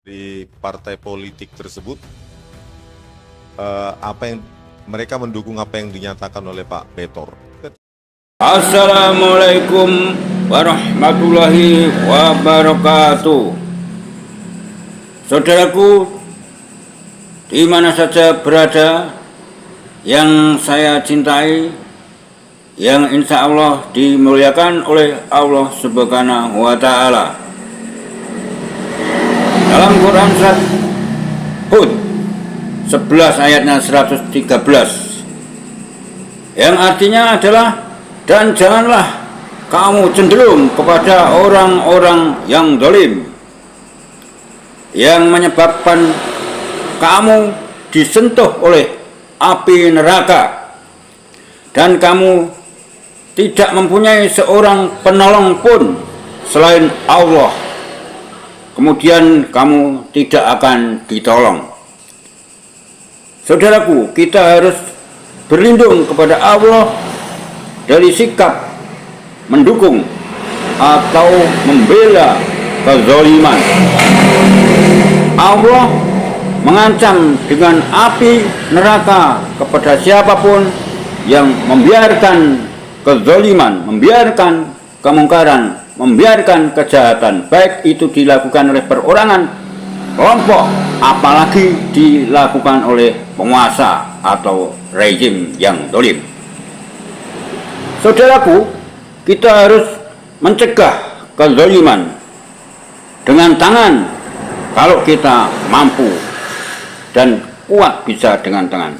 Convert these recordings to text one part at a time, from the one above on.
di partai politik tersebut, apa yang mereka mendukung apa yang dinyatakan oleh Pak Betor. Assalamualaikum warahmatullahi wabarakatuh. Saudaraku, di mana saja berada, yang saya cintai, yang insya Allah dimuliakan oleh Allah Subhanahu wa Ta'ala. Dalam Quran surat Hud 11 ayatnya 113, yang artinya adalah, dan janganlah kamu cenderung kepada orang-orang yang zalim, yang menyebabkan kamu disentuh oleh api neraka, dan kamu tidak mempunyai seorang penolong pun selain Allah, kemudian kamu tidak akan ditolong. Saudaraku, kita harus berlindung kepada Allah dari sikap mendukung atau membela kezaliman. Allah mengancam dengan api neraka kepada siapapun yang membiarkan kezaliman, membiarkan kemungkaran, membiarkan kejahatan, baik itu dilakukan oleh perorangan, kelompok, apalagi dilakukan oleh penguasa atau rezim yang zalim. Saudaraku, kita harus mencegah kezaliman dengan tangan kalau kita mampu dan kuat, bisa dengan tangan.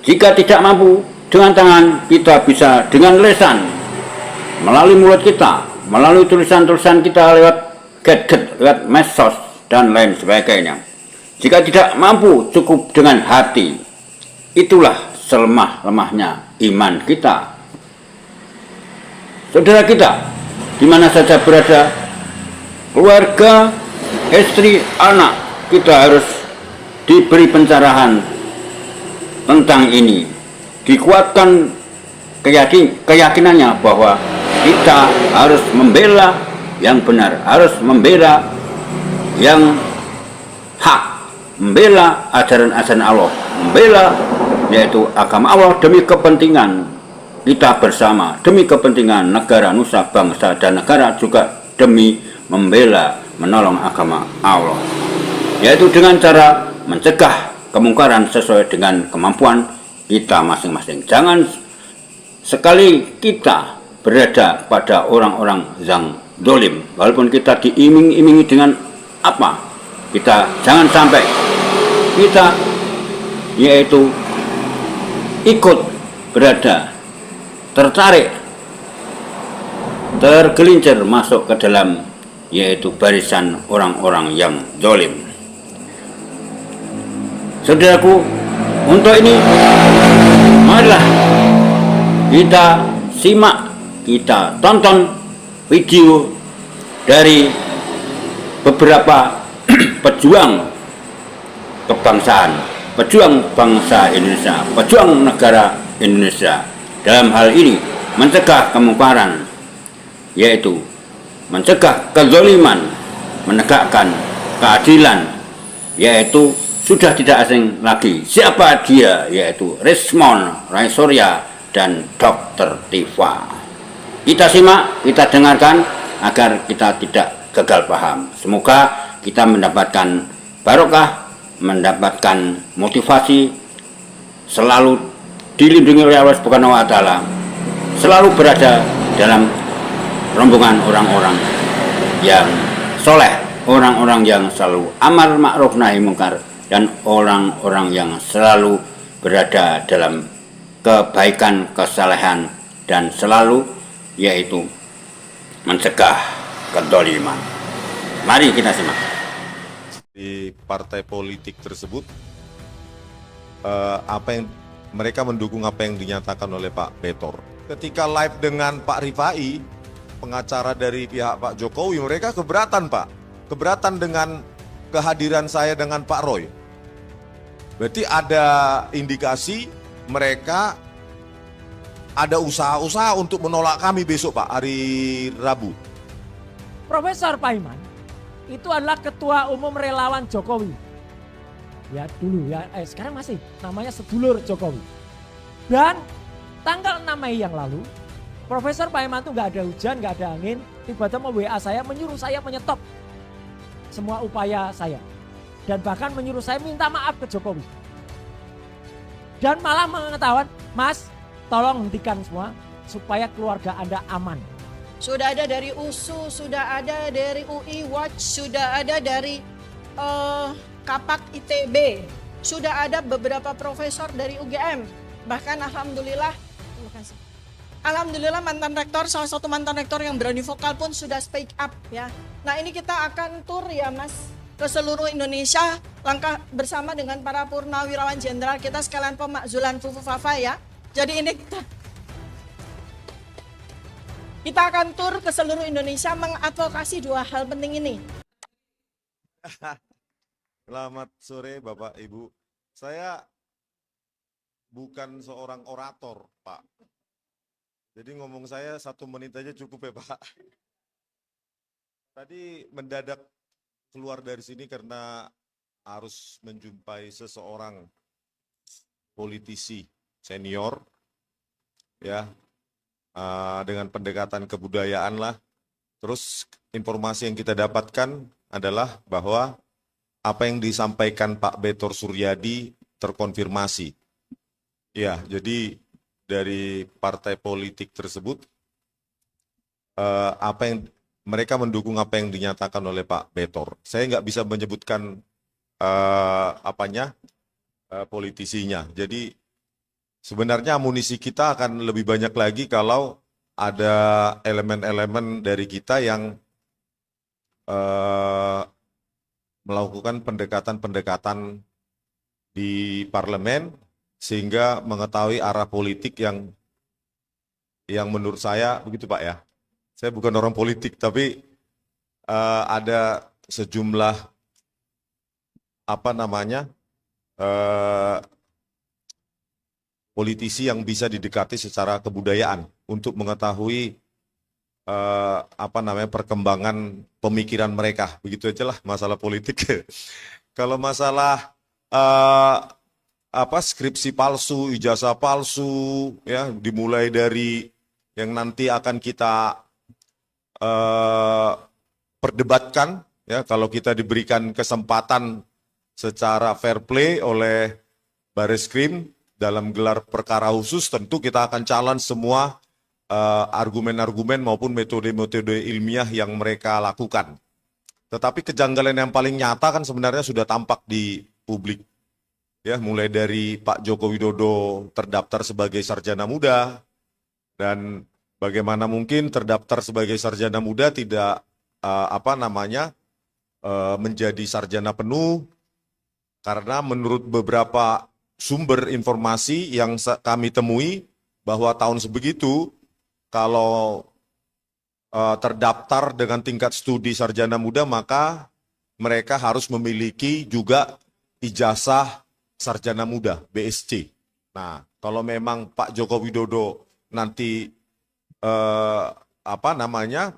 Jika tidak mampu dengan tangan, kita bisa dengan lisan, melalui mulut kita, melalui tulisan-tulisan kita lewat gadget, lewat medsos, dan lain sebagainya. Jika tidak mampu, cukup dengan hati. Itulah selemah-lemahnya iman kita. Saudara kita, di mana saja berada, keluarga, istri, anak, kita harus diberi pencerahan tentang ini. Dikuatkan keyakinannya bahwa kita harus membela yang benar, harus membela yang hak, membela ajaran-ajaran Allah, membela yaitu agama Allah demi kepentingan kita bersama, demi kepentingan negara, nusa, bangsa, dan negara, juga demi membela, menolong agama Allah, yaitu dengan cara mencegah kemungkaran sesuai dengan kemampuan kita masing-masing. Jangan sekali kita berada pada orang-orang yang zalim, walaupun kita diiming-imingi dengan apa, kita jangan sampai kita yaitu ikut berada, tertarik, tergelincir masuk ke dalam yaitu barisan orang-orang yang zalim. Saudaraku, untuk ini marilah kita simak, kita tonton video dari beberapa pejuang kebangsaan, pejuang bangsa Indonesia, pejuang negara Indonesia, dalam hal ini mencegah kemungkaran, yaitu mencegah kezaliman, menegakkan keadilan, yaitu sudah tidak asing lagi siapa dia, yaitu Rismon Raisoria dan Dr. Tifa. Kita simak, kita dengarkan agar kita tidak gagal paham. Semoga kita mendapatkan barokah, mendapatkan motivasi, selalu dilindungi oleh Allah Subhanahu wa Ta'ala, selalu berada dalam rombongan orang-orang yang soleh, orang-orang yang selalu amar ma'ruf nahi mungkar, dan orang-orang yang selalu berada dalam kebaikan, kesalehan, dan selalu yaitu mencegah kezaliman. Mari kita simak. Di partai politik tersebut, apa yang mereka mendukung apa yang dinyatakan oleh Pak Betor. Ketika live dengan Pak Rifai, pengacara dari pihak Pak Jokowi, mereka keberatan, Pak. Keberatan dengan kehadiran saya dengan Pak Roy. Berarti ada indikasi mereka ada usaha-usaha untuk menolak kami besok, Pak, hari Rabu. Profesor Paiman, itu adalah Ketua Umum Relawan Jokowi. Ya dulu ya, sekarang masih namanya Sedulur Jokowi. Dan tanggal 6 Mei yang lalu, Profesor Pak Hekmahanto nggak ada hujan, nggak ada angin, tiba-tiba WA saya menyuruh saya menyetop semua upaya saya. Dan bahkan menyuruh saya minta maaf ke Jokowi. Dan malah mengetahuan, Mas tolong hentikan semua supaya keluarga Anda aman. Sudah ada dari USU, sudah ada dari UI Watch, sudah ada dari Kapak ITB, sudah ada beberapa profesor dari UGM. Bahkan alhamdulillah, terima kasih. Alhamdulillah mantan rektor, salah satu mantan rektor yang berani vokal pun sudah speak up ya. Nah ini kita akan tur ya Mas ke seluruh Indonesia, langkah bersama dengan para purnawirawan jenderal kita sekalian pemakzulan Fufu Fafa ya. Jadi ini kita akan tur ke seluruh Indonesia mengadvokasi dua hal penting ini. Selamat sore Bapak Ibu. Saya bukan seorang orator Pak. Jadi ngomong saya 1 menit aja cukup ya Pak. Tadi mendadak keluar dari sini karena harus menjumpai seseorang politisi senior ya, dengan pendekatan kebudayaan lah. Terus informasi yang kita dapatkan adalah bahwa apa yang disampaikan Pak Betor Suryadi terkonfirmasi. Ya, jadi dari partai politik tersebut, apa yang mereka mendukung apa yang dinyatakan oleh Pak Betor. Saya nggak bisa menyebutkan politisinya. Jadi sebenarnya amunisi kita akan lebih banyak lagi kalau ada elemen-elemen dari kita yang melakukan pendekatan-pendekatan di parlemen sehingga mengetahui arah politik yang menurut saya begitu Pak ya. Saya bukan orang politik tapi ada sejumlah politisi yang bisa didekati secara kebudayaan untuk mengetahui perkembangan pemikiran mereka. Begitu aja lah masalah politik. Kalau masalah skripsi palsu, ijazah palsu, ya dimulai dari yang nanti akan kita perdebatkan, ya kalau kita diberikan kesempatan secara fair play oleh Bareskrim dalam gelar perkara khusus, tentu kita akan challenge semua argumen-argumen maupun metode-metode ilmiah yang mereka lakukan. Tetapi kejanggalan yang paling nyata kan sebenarnya sudah tampak di publik. Ya, mulai dari Pak Joko Widodo terdaftar sebagai sarjana muda, dan bagaimana mungkin terdaftar sebagai sarjana muda tidak menjadi sarjana penuh, karena menurut beberapa sumber informasi yang kami temui bahwa tahun sebegitu kalau terdaftar dengan tingkat studi sarjana muda maka mereka harus memiliki juga ijazah sarjana muda, BSc. Nah, kalau memang Pak Joko Widodo nanti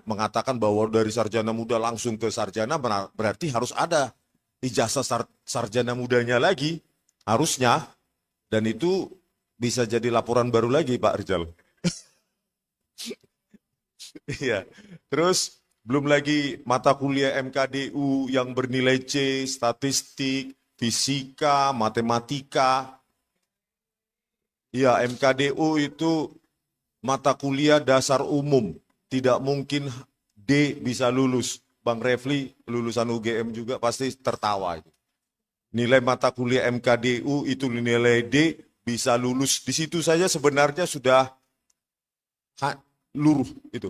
mengatakan bahwa dari sarjana muda langsung ke sarjana, berarti harus ada ijazah sarjana mudanya lagi, harusnya. Dan itu bisa jadi laporan baru lagi Pak Rizal. Iya. Terus belum lagi mata kuliah MKDU yang bernilai C, statistik, fisika, matematika. Ya, MKDU itu mata kuliah dasar umum. Tidak mungkin D bisa lulus. Bang Refli lulusan UGM juga pasti tertawa. Nilai mata kuliah MKDU itu nilai D bisa lulus. Di situ saja sebenarnya sudah luruh itu,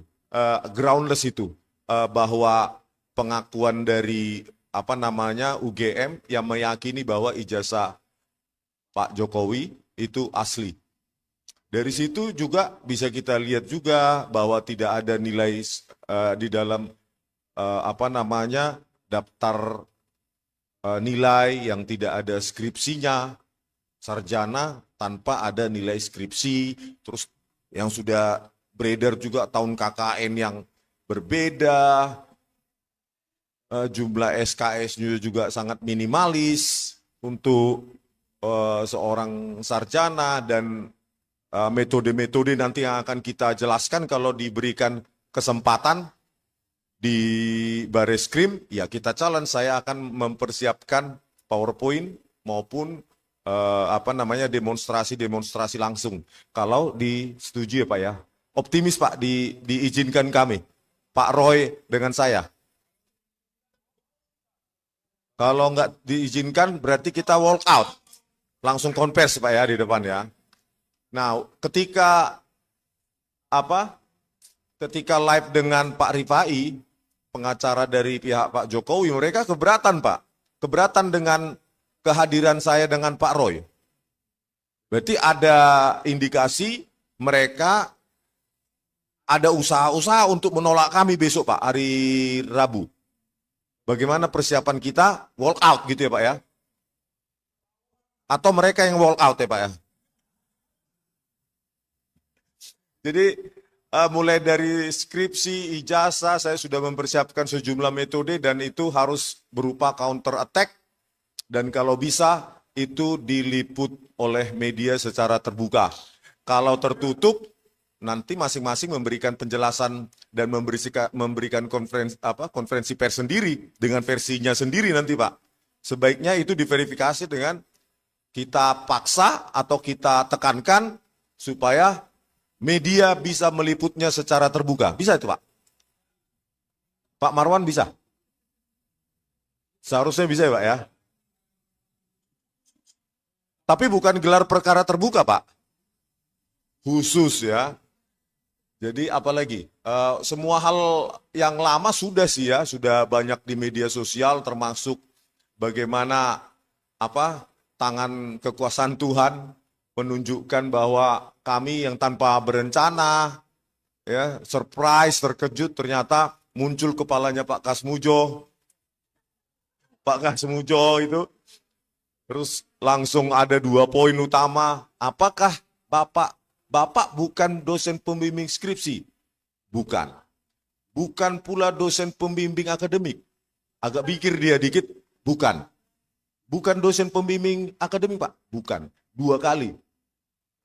groundless itu, bahwa pengakuan dari UGM yang meyakini bahwa ijazah Pak Jokowi itu asli. Dari situ juga bisa kita lihat juga bahwa tidak ada nilai di dalam daftar nilai yang tidak ada skripsinya, sarjana tanpa ada nilai skripsi, terus yang sudah beredar juga tahun KKN yang berbeda, jumlah SKS-nya juga sangat minimalis untuk seorang sarjana, dan metode-metode nanti yang akan kita jelaskan kalau diberikan kesempatan di Bareskrim, ya kita challenge. Saya akan mempersiapkan PowerPoint maupun demonstrasi langsung. Kalau disetujui ya Pak ya. Optimis Pak, diizinkan kami. Pak Roy dengan saya. Kalau nggak diizinkan berarti kita walk out. Langsung konvers Pak ya di depan ya. Nah, ketika live dengan Pak Rifai, pengacara dari pihak Pak Jokowi, mereka keberatan Pak. Keberatan dengan kehadiran saya dengan Pak Roy. Berarti ada indikasi mereka ada usaha-usaha untuk menolak kami besok Pak, hari Rabu. Bagaimana persiapan kita? Walk out gitu ya Pak ya? Atau mereka yang walk out ya Pak ya? Jadi mulai dari skripsi, ijazah, saya sudah mempersiapkan sejumlah metode dan itu harus berupa counter attack, dan kalau bisa itu diliput oleh media secara terbuka. Kalau tertutup, nanti masing-masing memberikan penjelasan dan memberikan konferensi pers sendiri dengan versinya sendiri nanti Pak. Sebaiknya itu diverifikasi dengan kita paksa atau kita tekankan supaya media bisa meliputnya secara terbuka. Bisa itu Pak? Pak Marwan bisa? Seharusnya bisa ya Pak ya? Tapi bukan gelar perkara terbuka Pak. Khusus ya. Jadi apalagi? Semua hal yang lama sudah sih ya, sudah banyak di media sosial, termasuk bagaimana tangan kekuasaan Tuhan menunjukkan bahwa kami yang tanpa berencana, ya, surprise, terkejut, ternyata muncul kepalanya Pak Kasmujo. Pak Kasmujo itu, terus langsung ada 2 poin utama. Apakah Bapak bukan dosen pembimbing skripsi? Bukan. Bukan pula dosen pembimbing akademik. Agak pikir dia dikit, bukan. Bukan dosen pembimbing akademik Pak? Bukan. 2 kali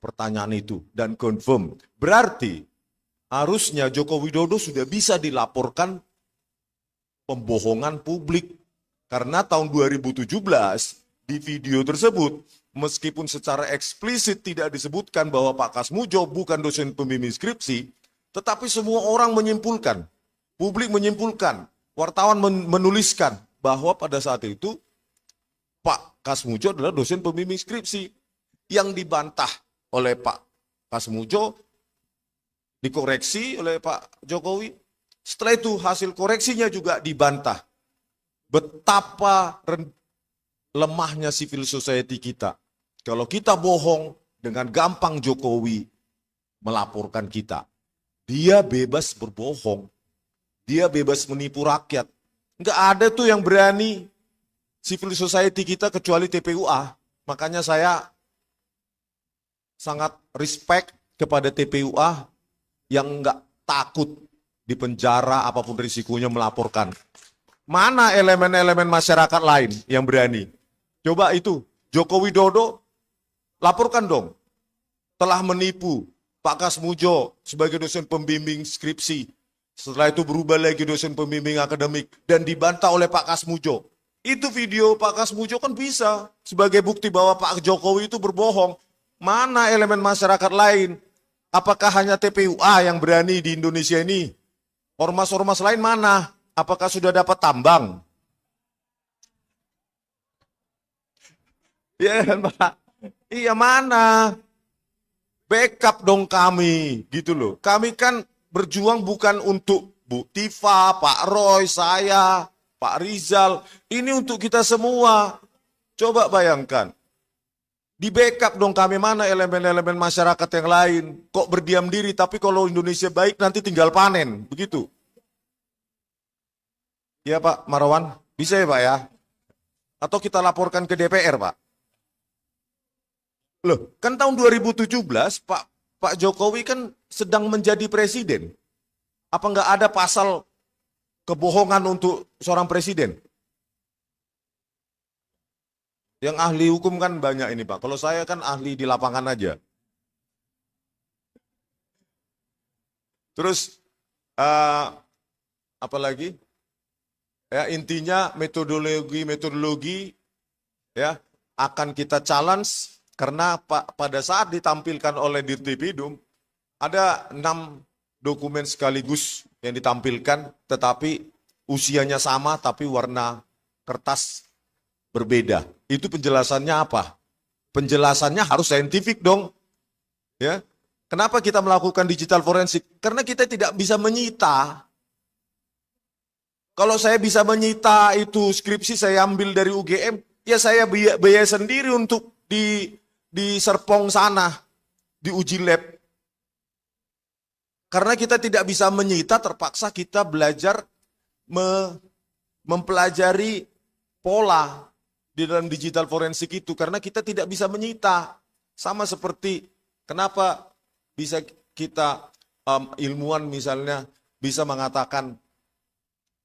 pertanyaan itu dan confirm. Berarti harusnya Joko Widodo sudah bisa dilaporkan pembohongan publik. Karena tahun 2017 di video tersebut, meskipun secara eksplisit tidak disebutkan bahwa Pak Kasmujo bukan dosen pembimbing skripsi, tetapi semua orang menyimpulkan, publik menyimpulkan, wartawan menuliskan bahwa pada saat itu Pak Kasmujo adalah dosen pembimbing skripsi. Yang dibantah oleh Pak Kasmujo, dikoreksi oleh Pak Jokowi. Setelah itu hasil koreksinya juga dibantah. Betapa lemahnya civil society kita. Kalau kita bohong, dengan gampang Jokowi melaporkan kita. Dia bebas berbohong. Dia bebas menipu rakyat. Enggak ada tuh yang berani civil society kita kecuali TPUA. Makanya saya sangat respect kepada TPUA yang enggak takut di penjara apapun risikonya melaporkan. Mana elemen-elemen masyarakat lain yang berani? Coba itu, Joko Widodo laporkan dong. Telah menipu Pak Kasmujo sebagai dosen pembimbing skripsi. Setelah itu berubah lagi dosen pembimbing akademik dan dibantah oleh Pak Kasmujo. Itu video Pak Kasmujo kan bisa sebagai bukti bahwa Pak Jokowi itu berbohong. Mana elemen masyarakat lain? Apakah hanya TPUA yang berani di Indonesia ini? Ormas-ormas lain mana? Apakah sudah dapat tambang? Iya kan Pak? Iya mana? Backup dong kami, gitu loh. Kami kan berjuang bukan untuk Bu Tifa, Pak Roy, saya, Pak Rizal. Ini untuk kita semua. Coba bayangkan. Di backup dong kami, mana elemen-elemen masyarakat yang lain. Kok berdiam diri, tapi kalau Indonesia baik nanti tinggal panen. Begitu. Ya Pak Marwan, bisa ya Pak ya? Atau kita laporkan ke DPR Pak? Loh, kan tahun 2017 Pak Jokowi kan sedang menjadi presiden. Apa nggak ada pasal kebohongan untuk seorang presiden? Yang ahli hukum kan banyak ini Pak. Kalau saya kan ahli di lapangan aja. Terus apalagi? Ya intinya metodologi ya akan kita challenge karena pada saat ditampilkan oleh Dirtipidum ada 6 dokumen sekaligus yang ditampilkan, tetapi usianya sama tapi warna kertas berbeda. Itu penjelasannya apa? Penjelasannya harus saintifik dong. Ya. Kenapa kita melakukan digital forensik? Karena kita tidak bisa menyita. Kalau saya bisa menyita itu skripsi saya ambil dari UGM, ya saya biaya sendiri untuk di Serpong sana, di uji lab. Karena kita tidak bisa menyita, terpaksa kita belajar mempelajari pola di dalam digital forensik itu. Karena kita tidak bisa menyita. Sama seperti kenapa bisa kita ilmuwan misalnya bisa mengatakan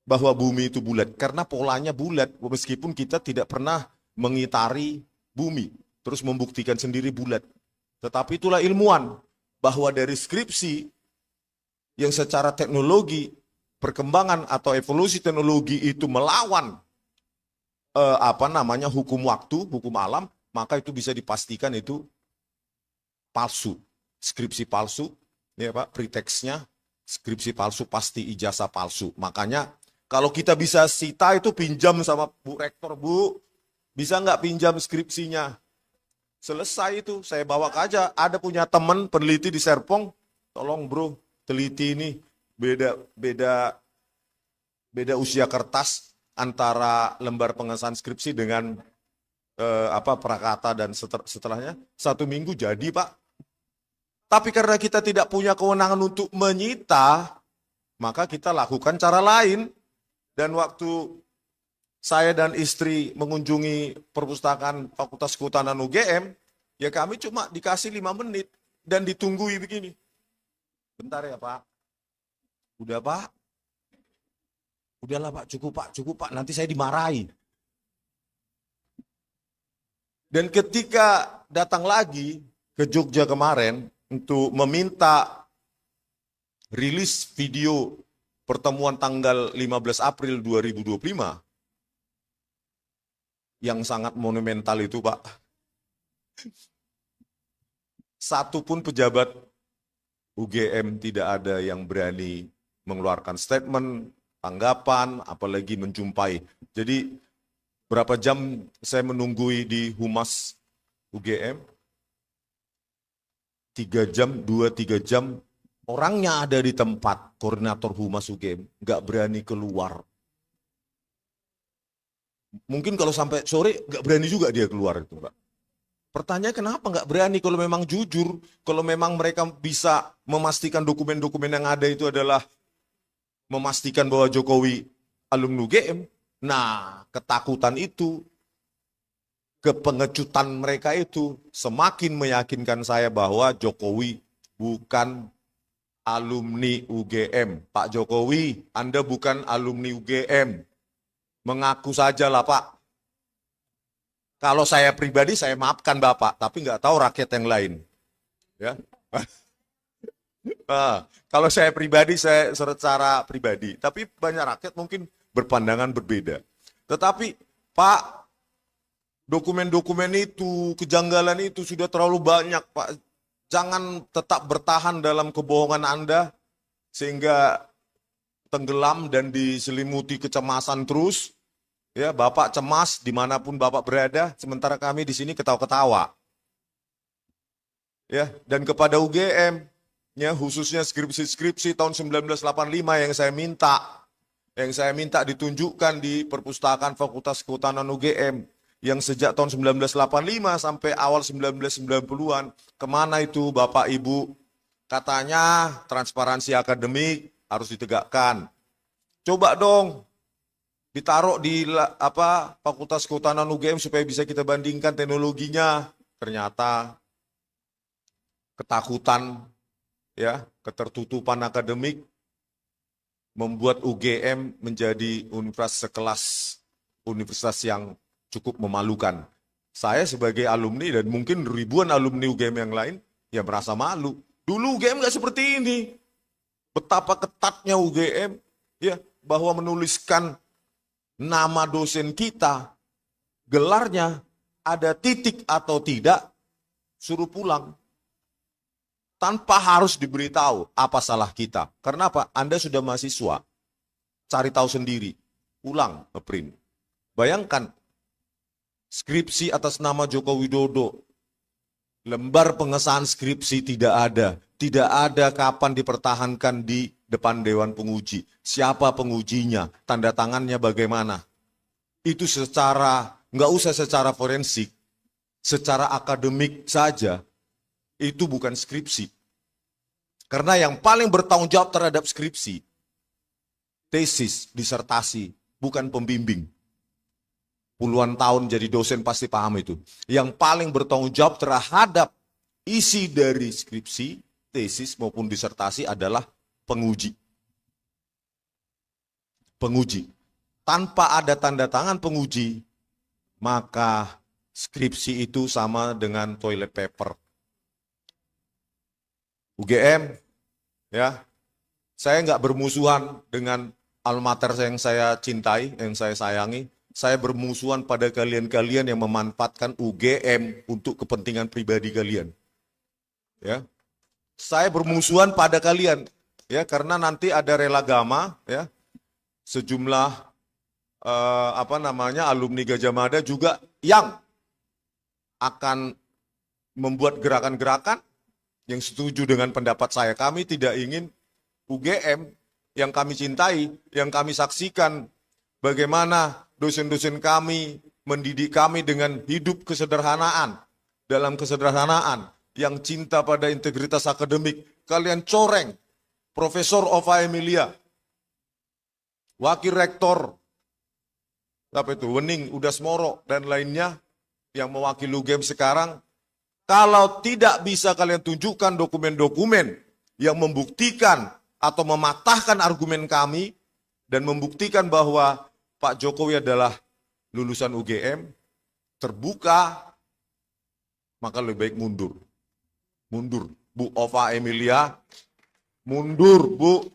bahwa bumi itu bulat. Karena polanya bulat, meskipun kita tidak pernah mengitari bumi. Terus membuktikan sendiri bulat. Tetapi itulah ilmuwan. Bahwa dari skripsi yang secara teknologi, perkembangan atau evolusi teknologi itu melawan hukum waktu, hukum alam, maka itu bisa dipastikan itu palsu. Skripsi palsu, ya Pak, preteksnya skripsi palsu pasti ijazah palsu. Makanya kalau kita bisa sita itu pinjam sama Bu Rektor, Bu, bisa nggak pinjam skripsinya? Selesai itu, saya bawa aja. Ada punya teman peneliti di Serpong, tolong bro, teliti ini beda usia kertas antara lembar pengesahan skripsi dengan prakata dan setelahnya. 1 minggu jadi Pak. Tapi karena kita tidak punya kewenangan untuk menyita, maka kita lakukan cara lain. Dan waktu saya dan istri mengunjungi perpustakaan Fakultas Kehutanan UGM, ya kami cuma dikasih 5 menit dan ditunggui begini. Bentar ya Pak. Udah Pak. Udahlah Pak, cukup Pak, nanti saya dimarahi. Dan ketika datang lagi ke Jogja kemarin untuk meminta rilis video pertemuan tanggal 15 April 2025 yang sangat monumental itu Pak. Satu pun pejabat UGM tidak ada yang berani mengeluarkan statement, tanggapan, apalagi menjumpai. Jadi berapa jam saya menunggui di Humas UGM? 2-3 jam, orangnya ada di tempat, koordinator Humas UGM, nggak berani keluar. Mungkin kalau sampai sore nggak berani juga dia keluar itu Pak. Pertanyaan kenapa nggak berani kalau memang jujur, kalau memang mereka bisa memastikan dokumen-dokumen yang ada itu adalah memastikan bahwa Jokowi alumni UGM. Nah, ketakutan itu, kepengecutan mereka itu semakin meyakinkan saya bahwa Jokowi bukan alumni UGM. Pak Jokowi, Anda bukan alumni UGM. Mengaku saja lah Pak. Kalau saya pribadi saya maafkan Bapak, tapi nggak tahu rakyat yang lain. Ya. Kalau saya pribadi, saya secara pribadi. Tapi banyak rakyat mungkin berpandangan berbeda. Tetapi Pak, dokumen-dokumen itu, kejanggalan itu sudah terlalu banyak Pak. Jangan tetap bertahan dalam kebohongan Anda, sehingga tenggelam dan diselimuti kecemasan terus. Ya, Bapak cemas dimanapun Bapak berada, sementara kami di sini ketawa-ketawa. Ya, dan kepada UGM, ya, khususnya skripsi-skripsi tahun 1985 yang saya minta ditunjukkan di perpustakaan Fakultas Kehutanan UGM, yang sejak tahun 1985 sampai awal 1990-an, kemana itu Bapak Ibu? Katanya transparansi akademik harus ditegakkan. Coba dong ditaruh di Fakultas Kehutanan UGM supaya bisa kita bandingkan teknologinya. Ternyata ketakutan, ya, ketertutupan akademik membuat UGM menjadi universitas sekelas universitas yang cukup memalukan. Saya sebagai alumni dan mungkin ribuan alumni UGM yang lain ya merasa malu. Dulu UGM nggak seperti ini. Betapa ketatnya UGM ya bahwa menuliskan nama dosen kita, gelarnya ada titik atau tidak, suruh pulang. Tanpa harus diberitahu apa salah kita. Karena apa? Anda sudah mahasiswa, cari tahu sendiri, pulang ngeprint. Bayangkan, skripsi atas nama Joko Widodo, lembar pengesahan skripsi tidak ada. Tidak ada kapan dipertahankan di depan Dewan Penguji. Siapa pengujinya, tanda tangannya bagaimana. Itu nggak usah secara forensik, secara akademik saja, itu bukan skripsi. Karena yang paling bertanggung jawab terhadap skripsi, tesis, disertasi, bukan pembimbing. Puluhan tahun jadi dosen pasti paham itu. Yang paling bertanggung jawab terhadap isi dari skripsi, tesis maupun disertasi adalah penguji. Penguji. Tanpa ada tanda tangan penguji, maka skripsi itu sama dengan toilet paper. UGM, ya, saya nggak bermusuhan dengan alma mater yang saya cintai, yang saya sayangi. Saya bermusuhan pada kalian-kalian yang memanfaatkan UGM untuk kepentingan pribadi kalian. Ya, saya bermusuhan pada kalian, ya, karena nanti ada relagama, ya, sejumlah alumni Gajah Mada juga yang akan membuat gerakan-gerakan yang setuju dengan pendapat saya. Kami tidak ingin UGM yang kami cintai, yang kami saksikan bagaimana dosen-dosen kami mendidik kami dengan hidup kesederhanaan, dalam kesederhanaan, yang cinta pada integritas akademik. Kalian coreng Profesor Ova Emilia, Wakil Rektor, Wening Udasmoro, dan lainnya yang mewakili UGM sekarang. Kalau tidak bisa kalian tunjukkan dokumen-dokumen yang membuktikan atau mematahkan argumen kami dan membuktikan bahwa Pak Jokowi adalah lulusan UGM, terbuka, maka lebih baik mundur. Mundur, Bu Ova Emilia, mundur, Bu.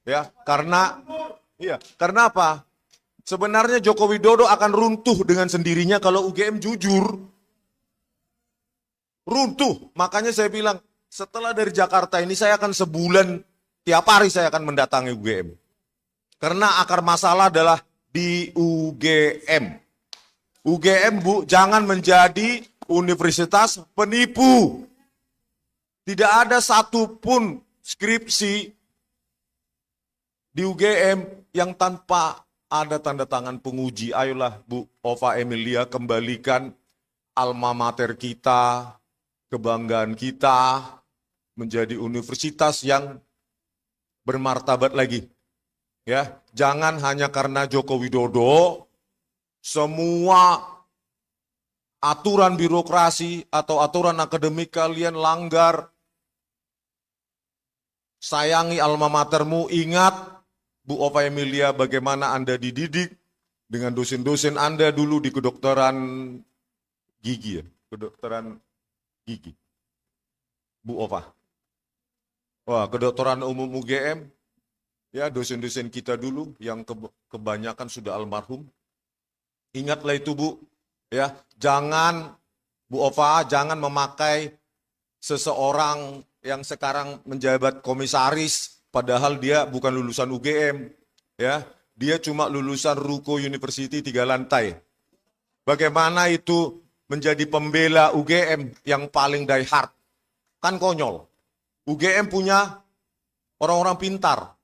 Ya, karena apa? Sebenarnya Joko Widodo akan runtuh dengan sendirinya kalau UGM jujur. Runtuh. Makanya saya bilang, setelah dari Jakarta ini saya akan sebulan, tiap hari saya akan mendatangi UGM. Karena akar masalah adalah di UGM. UGM, Bu, jangan menjadi universitas penipu. Tidak ada satupun skripsi di UGM yang tanpa ada tanda tangan penguji. Ayolah, Bu Ova Emilia, kembalikan alma mater kita, kebanggaan kita menjadi universitas yang bermartabat lagi. Ya, jangan hanya karena Joko Widodo semua aturan birokrasi atau aturan akademik kalian langgar. Sayangi alma matermu, ingat Bu Ova Emilia bagaimana Anda dididik dengan dosen-dosen Anda dulu di kedokteran gigi, ya, kedokteran gigi. Bu Ova. Wah, kedokteran umum UGM, ya, dosen-dosen kita dulu yang kebanyakan sudah almarhum. Ingatlah itu, Bu. Ya, jangan, Bu Ova, jangan memakai seseorang yang sekarang menjabat komisaris, padahal dia bukan lulusan UGM. Ya, dia cuma lulusan Ruko University 3 lantai. Bagaimana itu menjadi pembela UGM yang paling die hard? Kan konyol. UGM punya orang-orang pintar.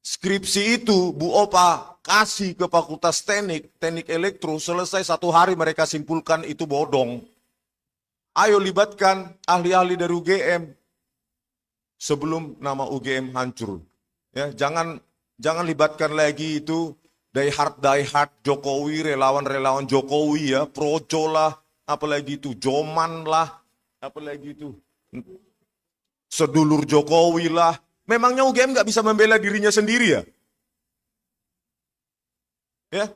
Skripsi itu Bu Opa kasih ke Fakultas Teknik Elektro, selesai 1 hari mereka simpulkan itu bodong. Ayo libatkan ahli-ahli dari UGM sebelum nama UGM hancur. Ya, jangan libatkan lagi itu die hard Jokowi, relawan Jokowi, ya, Projo lah, apalagi itu Joman lah, apalagi itu sedulur Jokowi lah. Memangnya UGM nggak bisa membela dirinya sendiri, ya? Ya,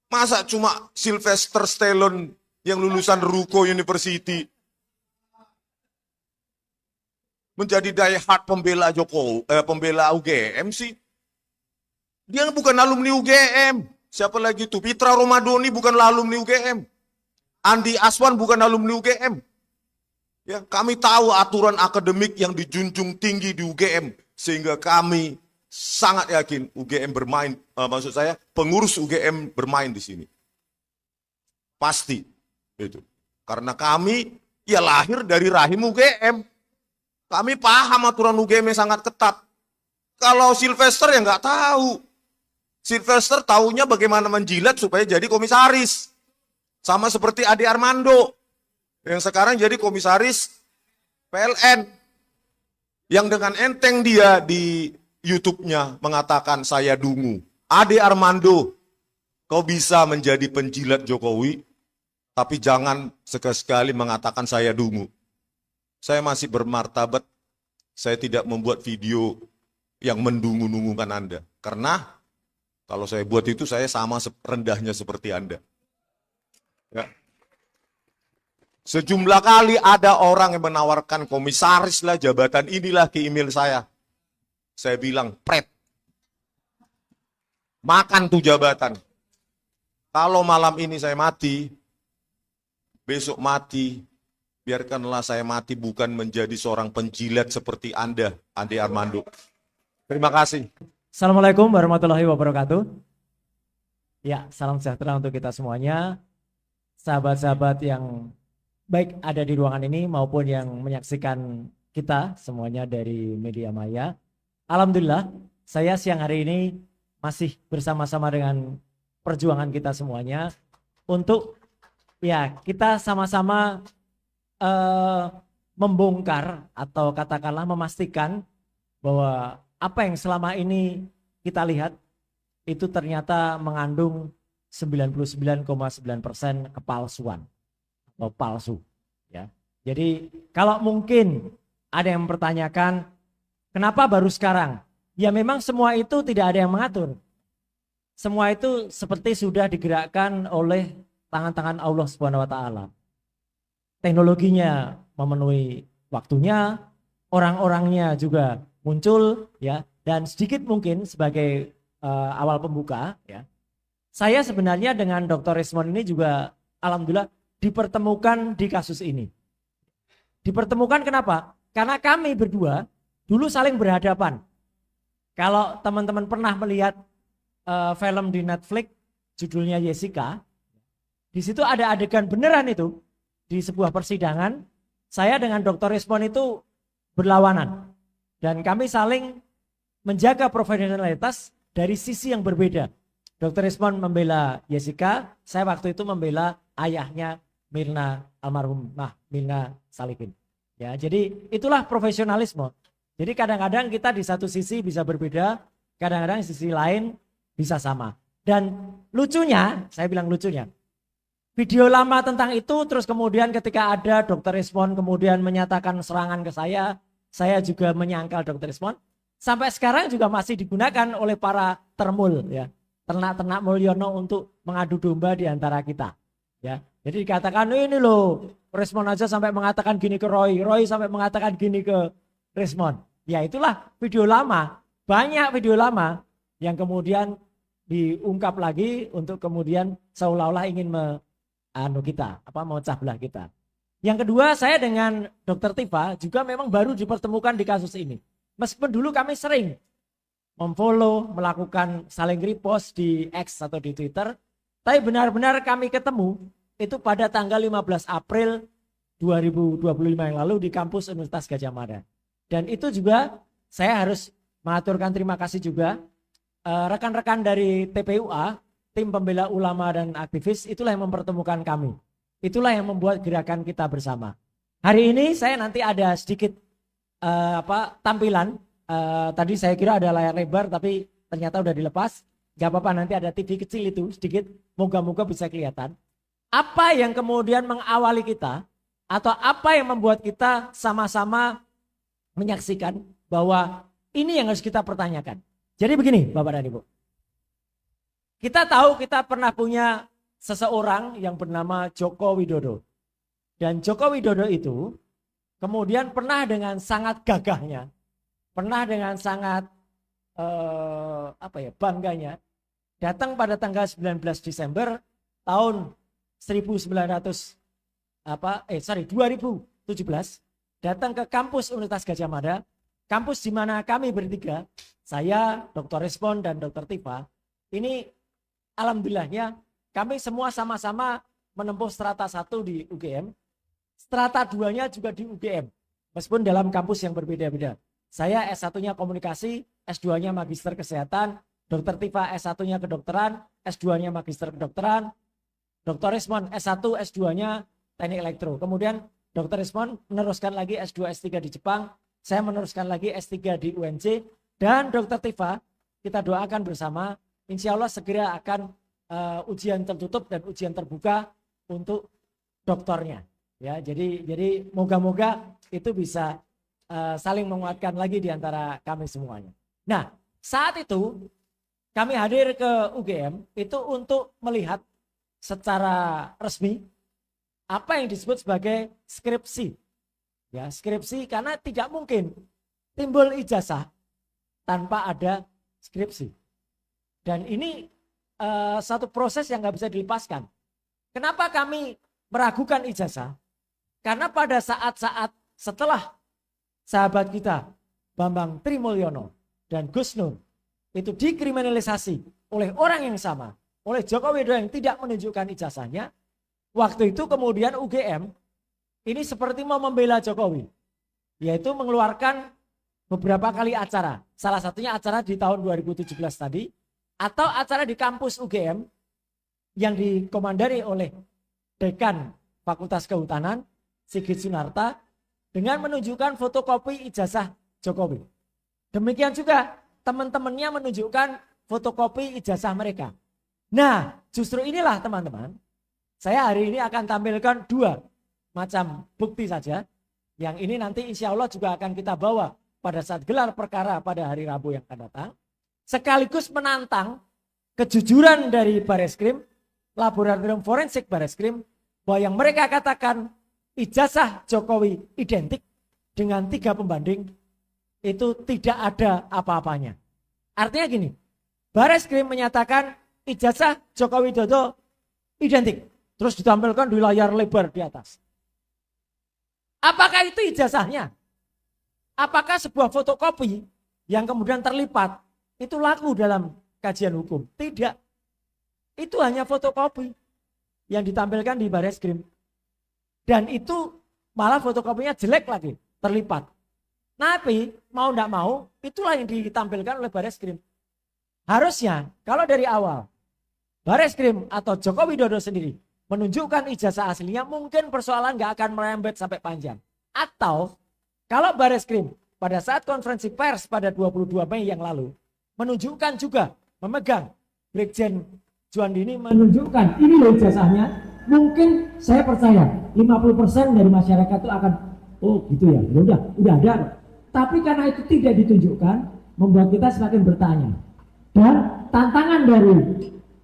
masa cuma Sylvester Stallone yang lulusan Ruko University menjadi diehard pembela pembela UGM sih? Dia bukan alumni UGM. Siapa lagi tuh? Pitra Romadoni bukan alumni UGM. Andi Aswan bukan alumni UGM. Ya, kami tahu aturan akademik yang dijunjung tinggi di UGM, sehingga kami sangat yakin UGM bermain, maksud saya pengurus UGM bermain di sini. Pasti itu. Karena kami ya lahir dari rahim UGM. Kami paham aturan UGM yang sangat ketat. Kalau Sylvester ya nggak tahu. Sylvester tahunya bagaimana menjilat supaya jadi komisaris. Sama seperti Ade Armando yang sekarang jadi komisaris PLN. Yang dengan enteng dia di YouTube-nya mengatakan saya dungu. Ade Armando, kau bisa menjadi penjilat Jokowi, tapi jangan sekali-sekali mengatakan saya dungu. Saya masih bermartabat, saya tidak membuat video yang mendungu-dungukan Anda. Karena kalau saya buat itu saya sama rendahnya seperti Anda. Ya. Sejumlah kali ada orang yang menawarkan komisaris lah, jabatan inilah ke email saya. Saya bilang, pret. Makan tuh jabatan. Kalau malam ini saya mati, besok mati, biarkanlah saya mati bukan menjadi seorang penjilat seperti Anda, Ade Armando. Terima kasih. Assalamualaikum warahmatullahi wabarakatuh. Ya, salam sejahtera untuk kita semuanya. Sahabat-sahabat yang baik ada di ruangan ini maupun yang menyaksikan kita semuanya dari media maya. Alhamdulillah, saya siang hari ini masih bersama-sama dengan perjuangan kita semuanya untuk ya kita sama-sama membongkar atau katakanlah memastikan bahwa apa yang selama ini kita lihat itu ternyata mengandung 99,9% kepalsuan atau palsu. Ya. Jadi kalau mungkin ada yang mempertanyakan kenapa baru sekarang? Ya memang semua itu tidak ada yang mengatur. Semua itu seperti sudah digerakkan oleh tangan-tangan Allah Subhanahu wa taala. Teknologinya memenuhi waktunya, orang-orangnya juga muncul ya, dan sedikit mungkin sebagai awal pembuka ya. Saya sebenarnya dengan Dr. Rismond ini juga alhamdulillah dipertemukan di kasus ini. Dipertemukan kenapa? Karena kami berdua dulu saling berhadapan. Kalau teman-teman pernah melihat film di Netflix judulnya Jessica, di situ ada adegan beneran itu. Di sebuah persidangan, saya dengan Dr. Rismond itu berlawanan. Dan kami saling menjaga profesionalitas dari sisi yang berbeda. Dr. Rismond membela Jessica, saya waktu itu membela ayahnya Mirna almarhumah Mirna Salihin. Ya, jadi itulah profesionalisme. Jadi kadang-kadang kita di satu sisi bisa berbeda, kadang-kadang di sisi lain bisa sama. Dan lucunya, saya bilang lucunya, video lama tentang itu, terus kemudian ketika ada Dr. Rismond kemudian menyatakan serangan ke saya juga menyangkal Dr. Rismond. Sampai sekarang juga masih digunakan oleh para termul, ya, ternak-ternak Mulyono untuk mengadu domba di antara kita. Ya, jadi dikatakan ini loh, Rismond aja sampai mengatakan gini ke Roy, Roy sampai mengatakan gini ke Rismond. Ya itulah video lama, banyak video lama yang kemudian diungkap lagi untuk kemudian seolah-olah ingin memecah belah kita. Yang kedua, saya dengan Dr. Tifa juga memang baru dipertemukan di kasus ini. Meskipun dulu kami sering memfollow, melakukan saling repost di X atau di Twitter, tapi benar-benar kami ketemu itu pada tanggal 15 April 2025 yang lalu di kampus Universitas Gadjah Mada. Dan itu juga saya harus mengaturkan terima kasih juga rekan-rekan dari TPUA, tim pembela ulama dan aktivis, itulah yang mempertemukan kami. Itulah yang membuat gerakan kita bersama. Hari ini saya nanti ada sedikit tampilan. Tadi saya kira ada layar lebar tapi ternyata udah dilepas. Gak apa-apa, nanti ada TV kecil itu sedikit. Moga-moga bisa kelihatan. Apa yang kemudian mengawali kita atau apa yang membuat kita sama-sama menyaksikan bahwa ini yang harus kita pertanyakan. Jadi begini Bapak dan Ibu. Kita tahu kita pernah punya seseorang yang bernama Joko Widodo. Dan Joko Widodo itu kemudian pernah dengan sangat gagahnya, pernah dengan sangat bangganya, datang pada tanggal 19 Desember tahun 2017, datang ke kampus Universitas Gadjah Mada, kampus di mana kami bertiga, saya, Dr. Respon, dan Dr. Tifa, ini alhamdulillahnya kami semua sama-sama menempuh strata 1 di UGM, strata 2-nya juga di UGM, meskipun dalam kampus yang berbeda-beda. Saya S1-nya komunikasi, S2-nya magister kesehatan, Dr. Tifa S1-nya kedokteran, S2-nya magister kedokteran, Dr. Resmond S1, S2-nya teknik elektro. Kemudian Dr. Resmond meneruskan lagi S2, S3 di Jepang, saya meneruskan lagi S3 di UNJ, dan Dr. Tifa kita doakan bersama, insya Allah segera akan ujian tertutup dan ujian terbuka untuk doktornya. Ya, jadi moga-moga itu bisa saling menguatkan lagi di antara kami semuanya. Nah, saat itu kami hadir ke UGM itu untuk melihat secara resmi apa yang disebut sebagai skripsi. Ya, skripsi karena tidak mungkin timbul ijazah tanpa ada skripsi. Dan ini satu proses yang nggak bisa dilepaskan. Kenapa kami meragukan ijazah? Karena pada saat-saat setelah sahabat kita Bambang Trimulyono dan Gus Nur itu dikriminalisasi oleh orang yang sama, oleh Joko Widodo yang tidak menunjukkan ijazahnya, waktu itu kemudian UGM ini seperti mau membela Jokowi, yaitu mengeluarkan beberapa kali acara, salah satunya acara di tahun 2017 tadi, atau acara di kampus UGM yang dikomandari oleh Dekan Fakultas Kehutanan Sigit Sunarta dengan menunjukkan fotokopi ijazah Jokowi. Demikian juga teman-temannya menunjukkan fotokopi ijazah mereka. Nah, justru inilah teman-teman, saya hari ini akan tampilkan 2 macam bukti saja, yang ini nanti insya Allah juga akan kita bawa pada saat gelar perkara pada hari Rabu yang akan datang, sekaligus menantang kejujuran dari Bareskrim, Laboratorium Forensik Bareskrim, bahwa yang mereka katakan ijazah Jokowi identik dengan 3 pembanding itu tidak ada apa-apanya. Artinya gini, Bareskrim menyatakan ijazah Joko Widodo identik, terus ditampilkan di layar lebar di atas. Apakah itu ijazahnya? Apakah sebuah fotokopi yang kemudian terlipat itu laku dalam kajian hukum? Tidak. Itu hanya fotokopi yang ditampilkan di Bareskrim. Dan itu malah fotokopinya jelek lagi, terlipat. Tapi mau tidak mau, itulah yang ditampilkan oleh Bareskrim. Harusnya kalau dari awal Bareskrim atau Joko Widodo sendiri menunjukkan ijazah aslinya, mungkin persoalan nggak akan merembet sampai panjang. Atau kalau Bareskrim pada saat konferensi pers pada 22 Mei yang lalu menunjukkan juga, memegang Brigjen Juandini menunjukkan ini loh ijazahnya, mungkin saya percaya 50% dari masyarakat itu akan oh gitu ya, udah ada. Tapi karena itu tidak ditunjukkan, membuat kita semakin bertanya. Dan tantangan dari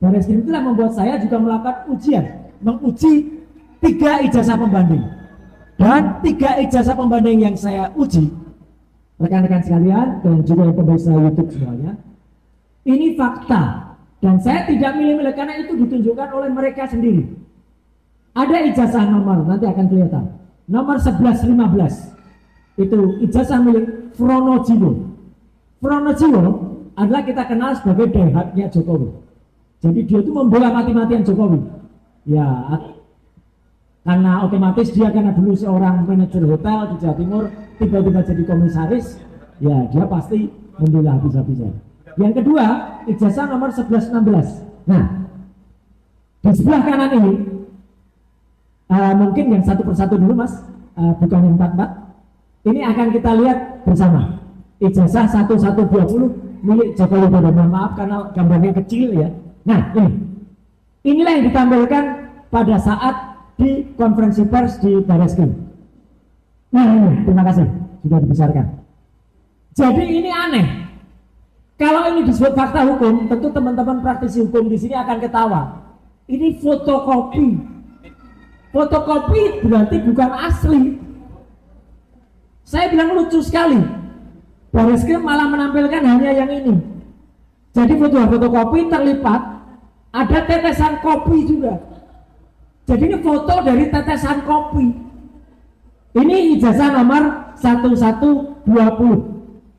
Bareskrim itulah membuat saya juga melakukan ujian, menguji 3 ijazah pembanding. Dan 3 ijazah pembanding yang saya uji, rekan-rekan sekalian dan juga yang pemirsa YouTube semuanya, ini fakta. Dan saya tidak milih-milih karena itu ditunjukkan oleh mereka sendiri. Ada ijazah nomor, nanti akan kelihatan. Nomor 1115. Itu ijazah milik Fronojiwo. Fronojiwo adalah kita kenal sebagai daihatnya Jokowi. Jadi dia itu membela mati-matian Jokowi. Ya, karena otomatis dia karena dulu seorang manajer hotel di Jawa Timur, tiba-tiba jadi komisaris, ya dia pasti membela habis-habisan. Yang kedua, ijazah nomor 1116. Nah, di sebelah kanan ini, mungkin yang satu persatu dulu mas, bukan yang 44. Ini akan kita lihat bersama. Ijazah 1120 milik Joko Widodo. Maaf karena gambarnya kecil ya. Nah inilah yang ditampilkan pada saat di konferensi pers di Bareskrim. Nah ini, terima kasih sudah dibesarkan. Jadi ini aneh. Kalau ini disebut fakta hukum, tentu teman-teman praktisi hukum di sini akan ketawa. Ini fotokopi. Fotokopi berarti bukan asli. Saya bilang lucu sekali. Bareskrim malah menampilkan hanya yang ini. Jadi fotokopi terlipat, ada tetesan kopi juga. Jadi ini foto dari tetesan kopi. Ini ijazah nomor 1120.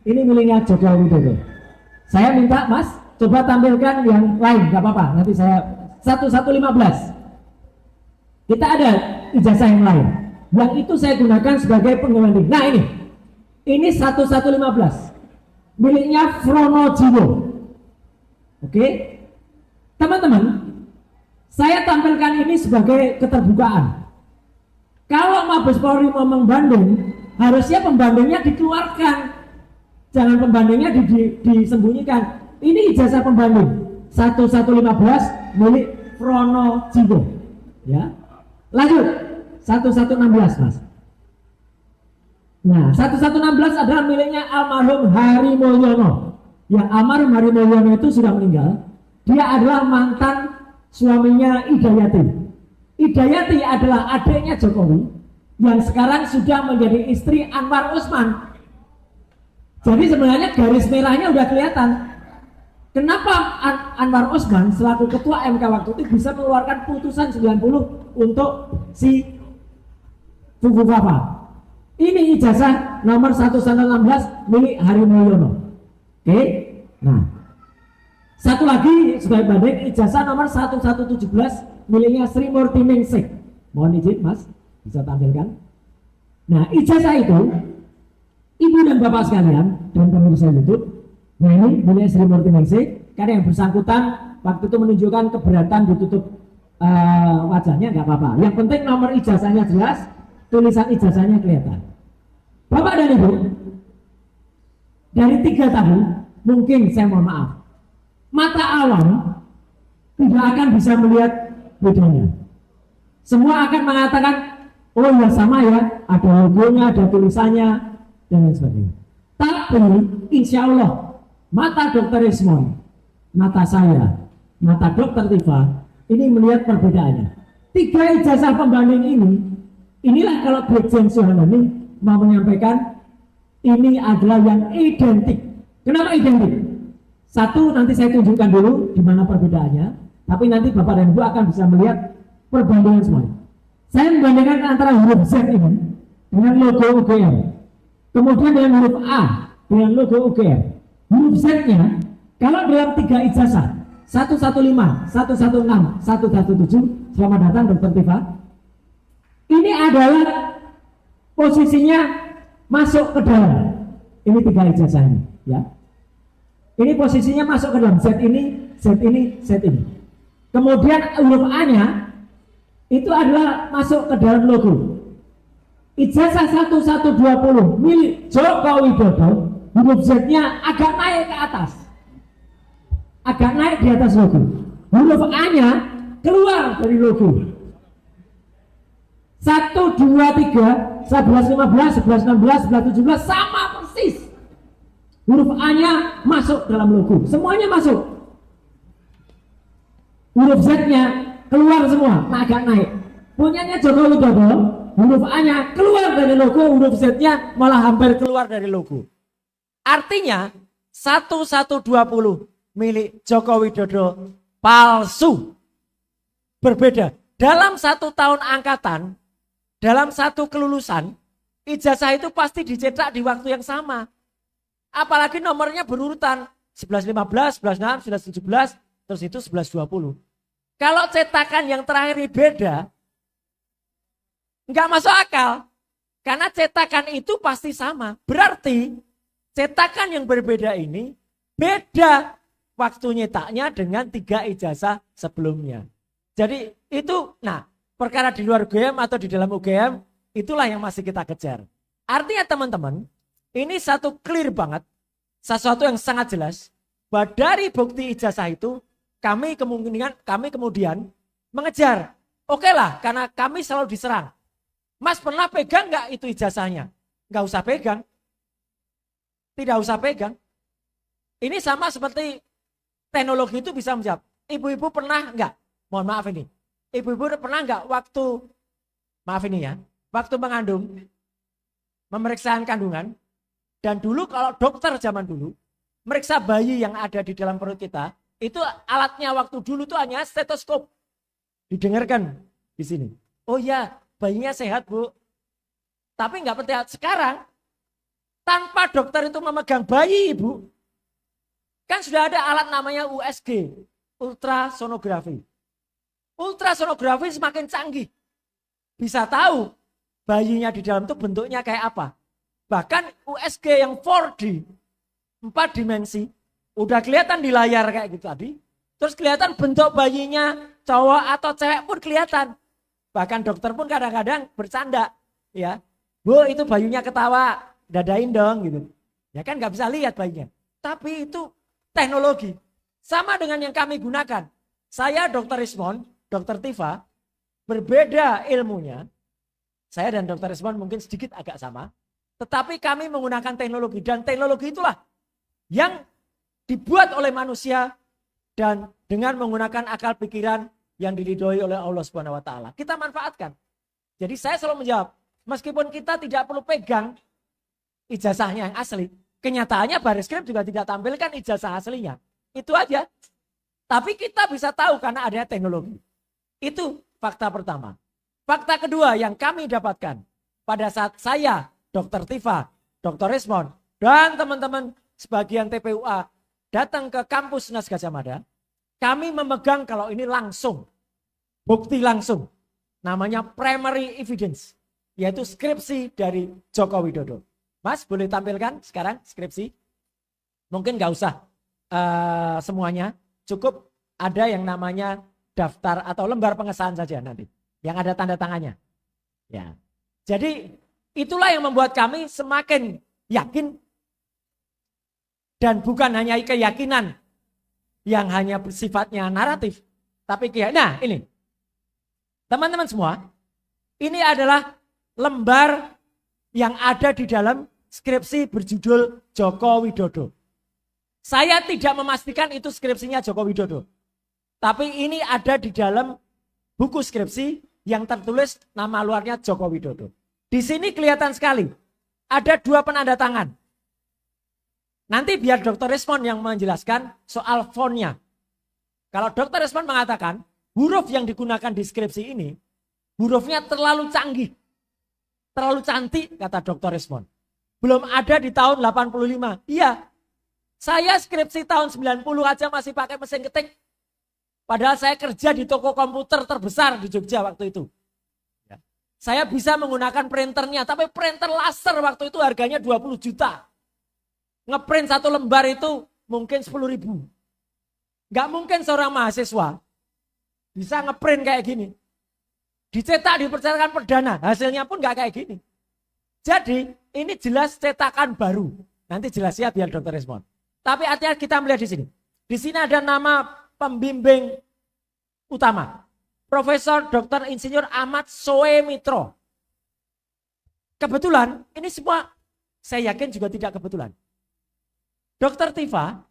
Ini miliknya Joko Widodo. Saya minta Mas, coba tampilkan yang lain, gak apa-apa. Nanti saya 1115. Kita ada ijazah yang lain. Yang itu saya gunakan sebagai pengganti. Nah ini 1115. Miliknya Fronojiwo. Oke, teman-teman, saya tampilkan ini sebagai keterbukaan. Kalau Mabes Polri mau membanding, harusnya pembandingnya dikeluarkan. Jangan pembandingnya disembunyikan. Ini ijazah pembanding 1115 milik Fronojiwo. Ya, lanjut 1116 Mas. Nah 1116 adalah miliknya almarhum Hari Mulyono. Yang almarhum Hari Mulyono itu sudah meninggal. Dia adalah mantan suaminya Idayati. Idayati adalah adiknya Jokowi yang sekarang sudah menjadi istri Anwar Usman. Jadi sebenarnya garis merahnya udah kelihatan. Kenapa Anwar Usman selaku ketua MK waktu itu bisa mengeluarkan putusan 90 untuk si Fugu Fafa. Ini ijazah nomor 1116 milik Hari Mulyono. Oke. Nah, satu lagi sebagai banding ijazah nomor 1117 miliknya Sri Murti Ningsih. Mohon izin Mas, bisa tampilkan. Nah, ijazah itu Ibu dan Bapak sekalian dan pemirsa YouTube, nah ini milik Sri Murti Ningsih, karena yang bersangkutan waktu itu menunjukkan keberatan ditutup wajahnya, nggak apa-apa. Yang penting nomor ijazahnya jelas, tulisan ijazahnya kelihatan. Bapak dan Ibu, dari 3 tahun, mungkin saya mohon maaf, mata awam tidak akan bisa melihat bedanya. Semua akan mengatakan, oh ya sama ya, ada logonya, ada tulisannya, dan lain sebagainya. Tapi insya Allah mata Dr. Ismon, mata saya, mata Dr. Tifa ini melihat perbedaannya. 3 ijazah pembanding inilah kalau Brigjen Soehardi mau menyampaikan ini adalah yang identik. Kenapa identik? Satu nanti saya tunjukkan dulu di mana perbedaannya, tapi nanti Bapak dan Ibu akan bisa melihat perbandingan semuanya. Saya membandingkan antara huruf Z ini dengan logo UGM. Kemudian dengan huruf A dengan logo UGM. Huruf Z-nya kalau dalam 3 ijazah 115, 116, 117, selamat datang Dr. Tifa. Ini adalah posisinya masuk ke dalam. Ini 3 ijazah ini, ya. Ini posisinya masuk ke dalam Z ini, Z ini, Z ini. Kemudian huruf A-nya itu adalah masuk ke dalam logo. Ijazah 1120 milik Joko Widodo, huruf Z-nya agak naik ke atas, agak naik di atas logo. Huruf A-nya keluar dari logo. 1, 2, 3, 11, 15, 11, 16, 11, 17 sama persis. Huruf A-nya masuk dalam logo, semuanya masuk. Huruf Z-nya keluar semua, agak naik. Punyanya Joko Widodo, huruf A-nya keluar dari logo, huruf Z-nya malah hampir keluar dari logo. Artinya 1120 milik Joko Widodo palsu. Berbeda. Dalam 1 tahun angkatan, dalam 1 kelulusan, ijazah itu pasti dicetak di waktu yang sama. Apalagi nomornya berurutan 1115, 1116, 1117, terus itu 1120. Kalau cetakan yang terakhir beda, nggak masuk akal. Karena cetakan itu pasti sama. Berarti cetakan yang berbeda ini beda waktu nyetaknya dengan 3 ijazah sebelumnya. Jadi itu, nah perkara di luar UGM atau di dalam UGM, itulah yang masih kita kejar. Artinya teman-teman, ini satu clear banget, sesuatu yang sangat jelas, bahwa dari bukti ijazah itu, kami kemudian mengejar. Oke lah, karena kami selalu diserang. Mas pernah pegang nggak itu ijazahnya? Nggak usah pegang. Tidak usah pegang. Ini sama seperti teknologi itu bisa menjawab. Ibu-ibu pernah enggak? Mohon maaf ini. Ibu-ibu pernah enggak waktu, maaf ini ya, waktu mengandung, pemeriksaan kandungan, dan dulu kalau dokter zaman dulu, meriksa bayi yang ada di dalam perut kita, itu alatnya waktu dulu itu hanya stetoskop. Didengarkan di sini. Oh ya, bayinya sehat bu. Tapi enggak penting. Sekarang, tanpa dokter itu memegang bayi ibu, kan sudah ada alat namanya USG, ultrasonografi. Ultrasonografi semakin canggih. Bisa tahu bayinya di dalam itu bentuknya kayak apa. Bahkan USG yang 4D, 4 dimensi, udah kelihatan di layar kayak gitu tadi. Terus kelihatan bentuk bayinya cowok atau cewek pun kelihatan. Bahkan dokter pun kadang-kadang bercanda. Ya, bu itu bayinya ketawa, dadain dong gitu. Ya kan nggak bisa lihat bayinya. Tapi itu teknologi. Sama dengan yang kami gunakan. Saya Dr. Rismond, Dr. Tifa, berbeda ilmunya. Saya dan Dr. Rismond mungkin sedikit agak sama. Tetapi kami menggunakan teknologi. Dan teknologi itulah yang dibuat oleh manusia dan dengan menggunakan akal pikiran yang diridhoi oleh Allah Subhanahu wa taala. Kita manfaatkan. Jadi saya selalu menjawab, meskipun kita tidak perlu pegang ijazahnya yang asli, kenyataannya Baris Krim juga tidak tampilkan ijazah aslinya. Itu aja. Tapi kita bisa tahu karena adanya teknologi. Itu fakta pertama. Fakta kedua yang kami dapatkan pada saat saya, Dr. Tifa, Dr. Rismond, dan teman-teman sebagian TPUA datang ke kampus UNAS Gadjah Mada, kami memegang kalau ini langsung, bukti langsung, namanya primary evidence, yaitu skripsi dari Joko Widodo. Mas boleh tampilkan sekarang skripsi? Mungkin nggak usah semuanya, cukup ada yang namanya daftar atau lembar pengesahan saja nanti, yang ada tanda tangannya. Ya, jadi itulah yang membuat kami semakin yakin dan bukan hanya keyakinan yang hanya bersifatnya naratif, tapi nah ini teman-teman semua, ini adalah lembar yang ada di dalam skripsi berjudul Joko Widodo. Saya tidak memastikan itu skripsinya Joko Widodo. Tapi ini ada di dalam buku skripsi yang tertulis nama luarnya Joko Widodo. Di sini kelihatan sekali ada 2 penanda tangan. Nanti biar Dr. Rismond yang menjelaskan soal fontnya. Kalau Dr. Rismond mengatakan huruf yang digunakan di skripsi ini, hurufnya terlalu canggih. Terlalu cantik kata Dr. Rismond. Belum ada di tahun 85. Iya, saya skripsi tahun 90 aja masih pakai mesin ketik. Padahal saya kerja di toko komputer terbesar di Jogja waktu itu. Ya. Saya bisa menggunakan printernya, tapi printer laser waktu itu harganya 20 juta. Ngeprint 1 lembar itu mungkin 10.000. Gak mungkin seorang mahasiswa bisa ngeprint kayak gini. Dicetak di percetakan perdana, hasilnya pun gak kayak gini. Jadi ini jelas cetakan baru. Nanti jelas ya biar Dr. Rismond. Tapi artinya kita melihat di sini. Di sini ada nama pembimbing utama. Profesor Dr. Insinyur Ahmad Soemitro. Kebetulan ini semua saya yakin juga tidak kebetulan. Dr. Tifa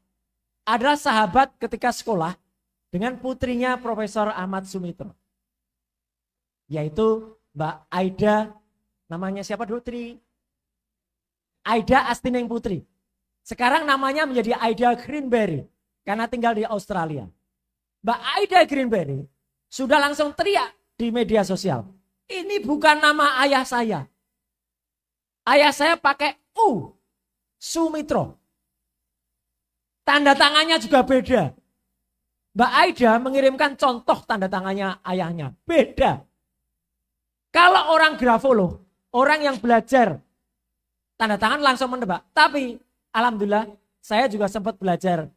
adalah sahabat ketika sekolah dengan putrinya Profesor Ahmad Sumitro. Yaitu Mbak Aida, namanya siapa dulu? Aida Astineng Putri. Sekarang namanya menjadi Aida Greenberry karena tinggal di Australia. Mbak Aida Greenberry sudah langsung teriak di media sosial. Ini bukan nama ayah saya. Ayah saya pakai U, Sumitro. Tanda tangannya juga beda. Mbak Aida mengirimkan contoh tanda tangannya ayahnya. Beda. Kalau orang grafolog, orang yang belajar tanda tangan langsung menebak. Tapi alhamdulillah saya juga sempat belajar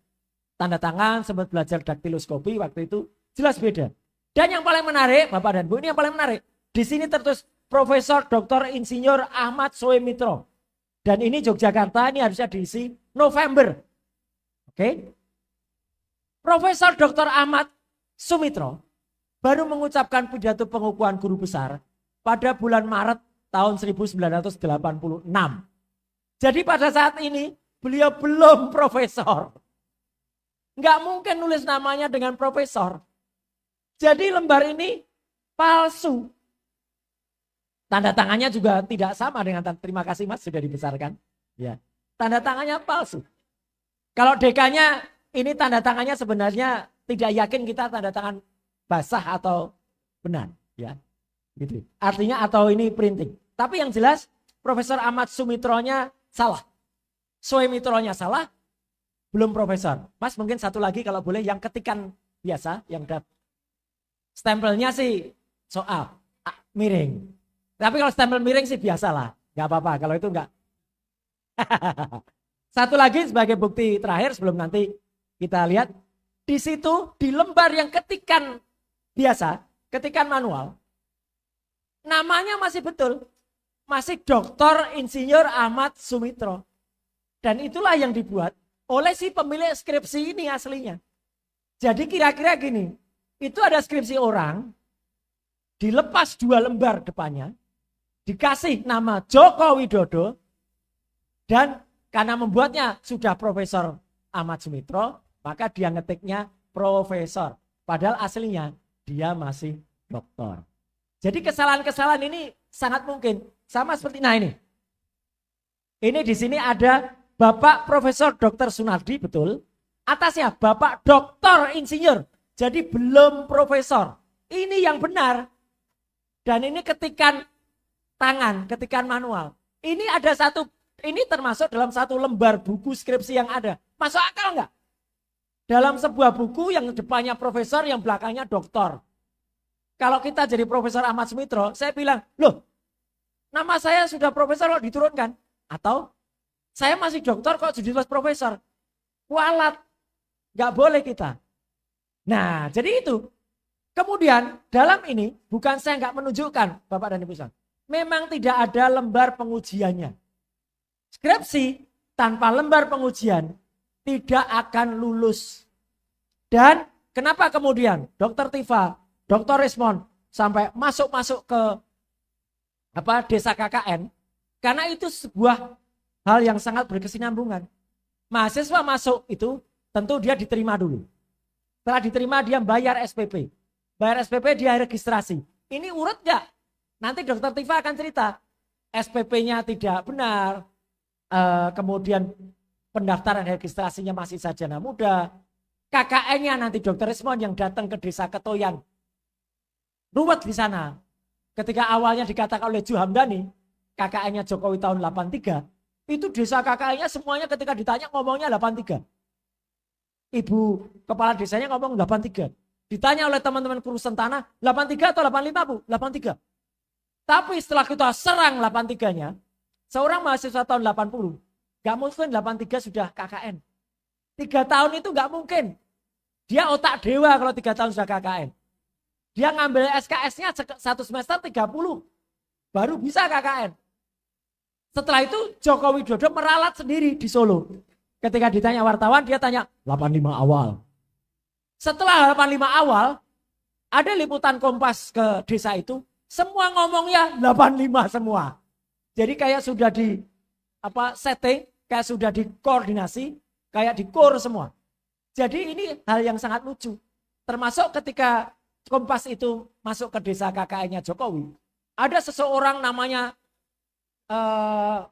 tanda tangan, sempat belajar daktiloskopi waktu itu, jelas beda. Dan yang paling menarik, Bapak dan Bu, ini yang paling menarik. Di sini tertulis Profesor Dr. Insinyur Ahmad Soemitro. Dan ini Yogyakarta, ini harusnya diisi November. Oke. Profesor Dr. Ahmad Sumitro baru mengucapkan pidato pengukuhan guru besar pada bulan Maret tahun 1986. Jadi pada saat ini Beliau belum profesor. Nggak mungkin nulis namanya dengan profesor. Jadi lembar ini palsu. Tanda tangannya juga tidak sama dengan terima kasih Mas sudah dibesarkan. Ya, tanda tangannya palsu. Kalau DK-nya ini tanda tangannya sebenarnya tidak yakin kita tanda tangan basah atau benar, ya. Gitu. Artinya atau ini printing. Tapi yang jelas Profesor Ahmad Sumitronya salah. Sumitronya salah, belum profesor. Mas mungkin satu lagi kalau boleh yang ketikan biasa, yang stempelnya sih soal miring. Tapi kalau stempel miring sih biasalah, nggak apa-apa kalau itu nggak. Satu lagi sebagai bukti terakhir sebelum nanti kita lihat di situ di lembar yang ketikan biasa, ketikan manual, namanya masih betul, masih Dr. Insinyur Ahmad Sumitro. Dan itulah yang dibuat oleh si pemilik skripsi ini aslinya. Jadi kira-kira gini, itu ada skripsi orang, dilepas 2 lembar depannya, dikasih nama Joko Widodo, dan karena membuatnya sudah Profesor Ahmad Sumitro, maka dia ngetiknya profesor. Padahal aslinya dia masih doktor. Jadi kesalahan-kesalahan ini sangat mungkin. Sama seperti, nah ini. Ini di sini ada Bapak Profesor Dr. Sunardi, betul. Atasnya Bapak Doktor Insinyur. Jadi belum profesor. Ini yang benar. Dan ini ketikan tangan, ketikan manual. Ini ada satu, ini termasuk dalam satu lembar buku skripsi yang ada. Masuk akal enggak? Dalam sebuah buku yang depannya profesor, yang belakangnya doktor. Kalau kita jadi Profesor Ahmad Sumitro, saya bilang, loh, nama saya sudah profesor kok diturunkan? Atau saya masih doktor kok jadi profesor? Kualat, nggak boleh kita. Nah, jadi itu. Kemudian dalam ini bukan saya nggak menunjukkan, Bapak dan Ibu sekalian, memang tidak ada lembar pengujiannya. Skripsi tanpa lembar pengujian tidak akan lulus. Dan kenapa kemudian Dr. Tifa, Dr. Rismond sampai masuk ke desa KKN? Karena itu sebuah hal yang sangat berkesinambungan. Mahasiswa masuk itu tentu dia diterima dulu. Setelah diterima dia bayar SPP. Bayar SPP dia registrasi. Ini urut gak? Nanti Dr. Tifa akan cerita. SPP-nya tidak benar. Kemudian pendaftaran registrasinya masih sarjana muda. KKN-nya nanti Dr. Rismond yang datang ke desa Ketoyan. Ruwet di sana. Ketika awalnya dikatakan oleh Ju Hamdani, KKN-nya Jokowi tahun 83, itu desa KKN-nya semuanya ketika ditanya ngomongnya 83. Ibu kepala desanya ngomong 83. Ditanya oleh teman-teman kurusan tanah, 83 atau 85 Bu? 83. Tapi setelah kita serang 83-nya, seorang mahasiswa tahun 80, gak mungkin 83 sudah KKN. 3 tahun itu gak mungkin. Dia otak dewa kalau 3 tahun sudah KKN. Dia ngambil SKS-nya 1 semester 30, baru bisa KKN. Setelah itu Joko Widodo meralat sendiri di Solo. Ketika ditanya wartawan, dia tanya 85 awal. Setelah 85 awal, ada liputan Kompas ke desa itu, semua ngomongnya 85 semua. Jadi kayak sudah di setting, kayak sudah dikoordinasi, kayak dikur semua. Jadi ini hal yang sangat lucu. Termasuk ketika Kompas itu masuk ke desa KKN-nya Jokowi, ada seseorang namanya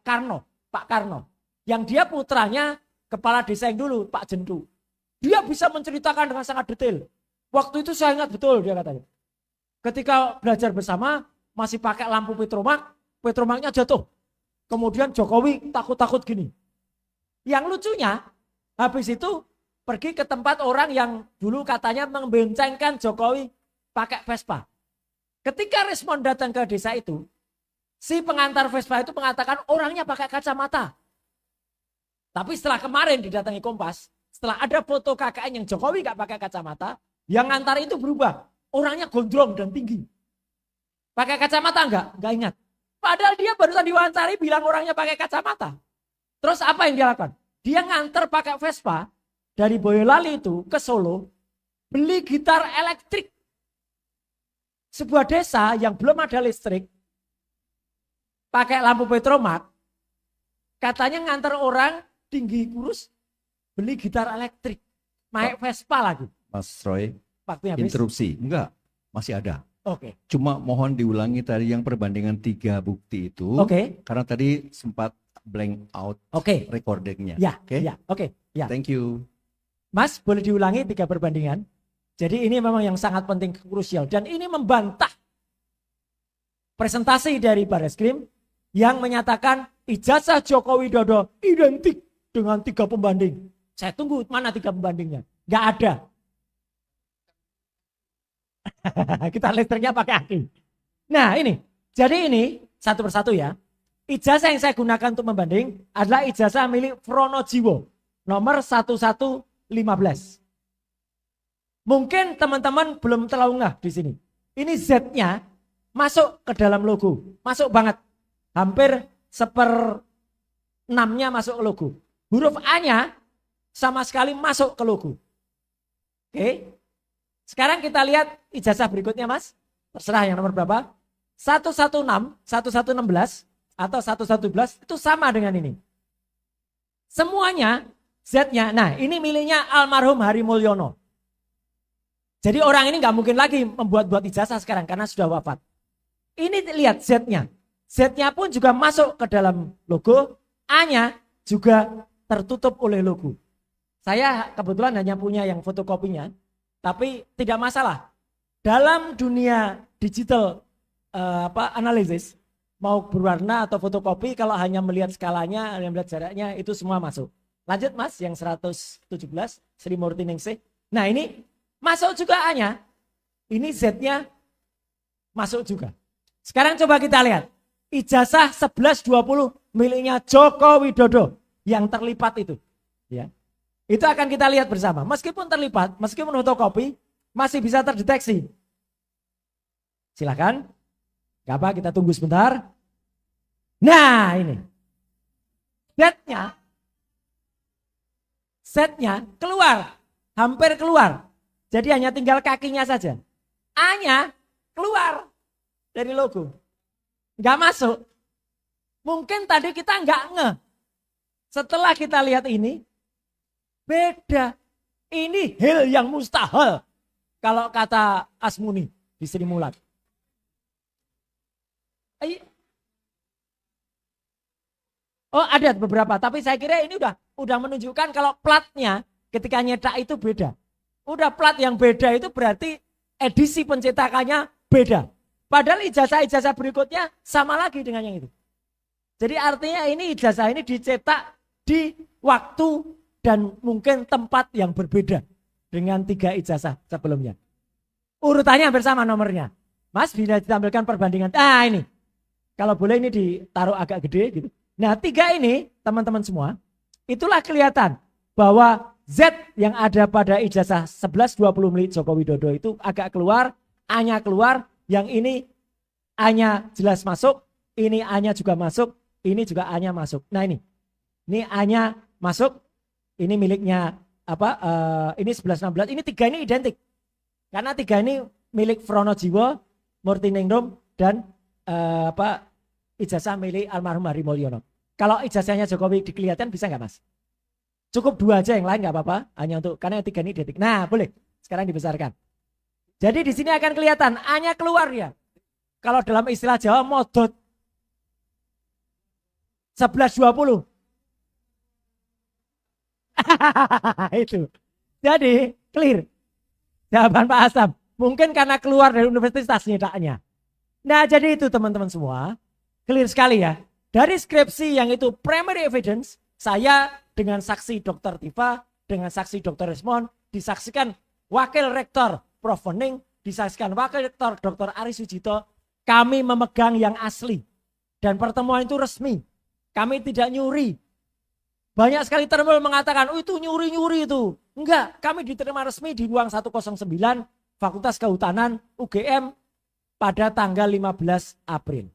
Karno, Pak Karno, yang dia putranya kepala desa yang dulu, Pak Jendu. Dia bisa menceritakan dengan sangat detail. Waktu itu saya ingat betul dia katanya. Ketika belajar bersama masih pakai lampu petromak, petromaknya jatuh. Kemudian Jokowi takut-takut gini. Yang lucunya habis itu pergi ke tempat orang yang dulu katanya membencengkan Jokowi pakai Vespa. Ketika Rismond datang ke desa itu, si pengantar Vespa itu mengatakan orangnya pakai kacamata. Tapi setelah kemarin didatangi Kompas, setelah ada foto KKN yang Jokowi gak pakai kacamata, yang ngantar itu berubah. Orangnya gondrong dan tinggi. Pakai kacamata enggak? Enggak ingat. Padahal dia barusan diwawancari bilang orangnya pakai kacamata. Terus apa yang dia lakukan? Dia nganter pakai Vespa dari Boyolali itu ke Solo, beli gitar elektrik. Sebuah desa yang belum ada listrik, pakai lampu petromak, katanya nganter orang tinggi kurus, beli gitar elektrik, naik Vespa lagi. Mas Roy, Waktunya habis. interupsi. Enggak, masih ada. Oke. Cuma mohon diulangi tadi yang perbandingan 3 bukti itu. Oke. Karena tadi sempat blank out Oke. recordingnya. Ya, Oke. ya, oke, ya. Thank you. Mas, boleh diulangi 3 perbandingan. Jadi ini memang yang sangat penting, krusial. Dan ini membantah presentasi dari Barreskrim yang menyatakan ijazah Joko Widodo identik dengan 3 pembanding. Saya tunggu mana 3 pembandingnya. Gak ada. Kita listriknya pakai aki. Nah ini, jadi ini satu persatu ya. Ijazah yang saya gunakan untuk membanding adalah ijazah milik Fronojiwo nomor 1115. Mungkin teman-teman belum terlalu ngeh di sini. Ini Z-nya masuk ke dalam logo, masuk banget. Hampir 1/6-nya masuk ke logo. Huruf A-nya sama sekali masuk ke logo. Oke. Sekarang kita lihat ijazah berikutnya, Mas. Terserah yang nomor berapa. 116, 1116 atau 1111 itu sama dengan ini. Semuanya Z-nya. Nah, ini miliknya almarhum Hari Mulyono. Jadi orang ini nggak mungkin lagi membuat-buat ijazah sekarang karena sudah wafat. Ini lihat Z-nya. Z-nya pun juga masuk ke dalam logo. A-nya juga tertutup oleh logo. Saya kebetulan hanya punya yang fotokopinya. Tapi tidak masalah. Dalam dunia digital analisis, mau berwarna atau fotokopi, kalau hanya melihat skalanya, hanya melihat jaraknya, itu semua masuk. Lanjut Mas, yang 117, Sri Murti Ningsih. Nah ini masuk juga A-nya. Ini Z-nya masuk juga. Sekarang coba kita lihat. Ijazah 1120 miliknya Joko Widodo yang terlipat itu. Ya. Itu akan kita lihat bersama. Meskipun terlipat, meskipun fotokopi, masih bisa terdeteksi. Silakan. Gak apa, kita tunggu sebentar. Nah ini. Setnya keluar. Hampir keluar. Jadi hanya tinggal kakinya saja. A-nya keluar dari logo. Gak masuk. Mungkin tadi kita gak ngeh. Setelah kita lihat ini, beda. Ini hal yang mustahil. Kalau kata Asmuni di Sri Mulat. Oh ada beberapa. Tapi saya kira ini udah menunjukkan kalau platnya ketika nyetak itu beda. Udah plat yang beda itu berarti edisi pencetakannya beda. Padahal ijazah-ijazah berikutnya sama lagi dengan yang itu. Jadi artinya ini ijazah ini dicetak di waktu dan mungkin tempat yang berbeda dengan 3 ijazah sebelumnya. Urutannya hampir sama nomornya. Mas bisa ditampilkan perbandingan. Ah ini. Kalau boleh ini ditaruh agak gede gitu. Nah 3 ini teman-teman semua. Itulah kelihatan bahwa Z yang ada pada ijazah 1120 milik Joko Widodo itu agak keluar. A-nya keluar. Yang ini A-nya jelas masuk. Ini A-nya juga masuk. Ini juga A-nya masuk. Nah ini. Ini A-nya masuk. Ini miliknya apa? Ini 1116. Ini 3 ini identik. Karena 3 ini milik Fronojiwo, Murtiningrum dan ijazah milik almarhum Hari Mulyono. Kalau ijazahnya Jokowi dikelihatan bisa nggak Mas? Cukup 2 aja, yang lain nggak apa-apa. Hanya untuk karena yang 3 ini identik. Nah boleh. Sekarang dibesarkan. Jadi di sini akan kelihatan A-nya keluar ya. Kalau dalam istilah Jawa modot 1120. Itu. Jadi clear. Jawaban Pak Asam. Mungkin karena keluar dari universitas nyetaknya. Nah jadi itu teman-teman semua. Clear sekali ya. Dari skripsi yang itu primary evidence. Saya dengan saksi Dr. Tifa. Dengan saksi Dr. Resmond. Disaksikan Wakil Rektor Prof. Wening. Disaksikan Wakil Rektor Dr. Ari Sujito. Kami memegang yang asli. Dan pertemuan itu resmi. Kami tidak nyuri. Banyak sekali termal mengatakan, oh itu nyuri-nyuri itu. Enggak, kami diterima resmi di ruang 109 Fakultas Kehutanan UGM pada tanggal 15 April.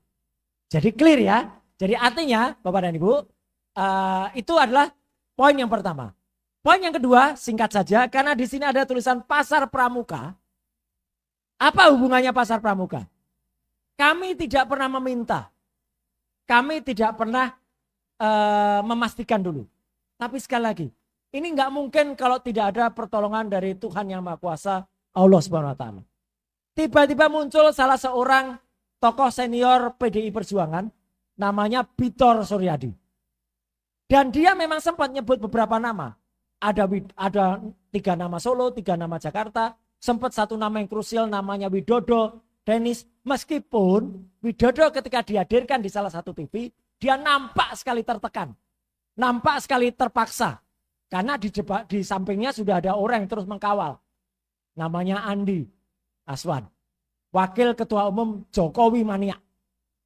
Jadi clear ya. Jadi artinya Bapak dan Ibu, itu adalah poin yang pertama. Poin yang kedua, singkat saja, karena di sini ada tulisan Pasar Pramuka. Apa hubungannya Pasar Pramuka? Kami tidak pernah meminta. Kami tidak pernah memastikan dulu. Tapi sekali lagi, ini nggak mungkin kalau tidak ada pertolongan dari Tuhan Yang Maha Kuasa, Allah Subhanahu wa Ta'ala. Tiba-tiba muncul salah seorang tokoh senior PDI Perjuangan, namanya Bitor Suryadi. Dan dia memang sempat nyebut beberapa nama. Ada 3 nama Solo, 3 nama Jakarta, sempat 1 nama yang krusial namanya Widodo, Denis. Meskipun Widodo ketika dihadirkan di salah satu TV, dia nampak sekali tertekan, nampak sekali terpaksa. Karena di sampingnya sudah ada orang yang terus mengkawal. Namanya Andi Aswan, Wakil Ketua Umum Jokowi Mania.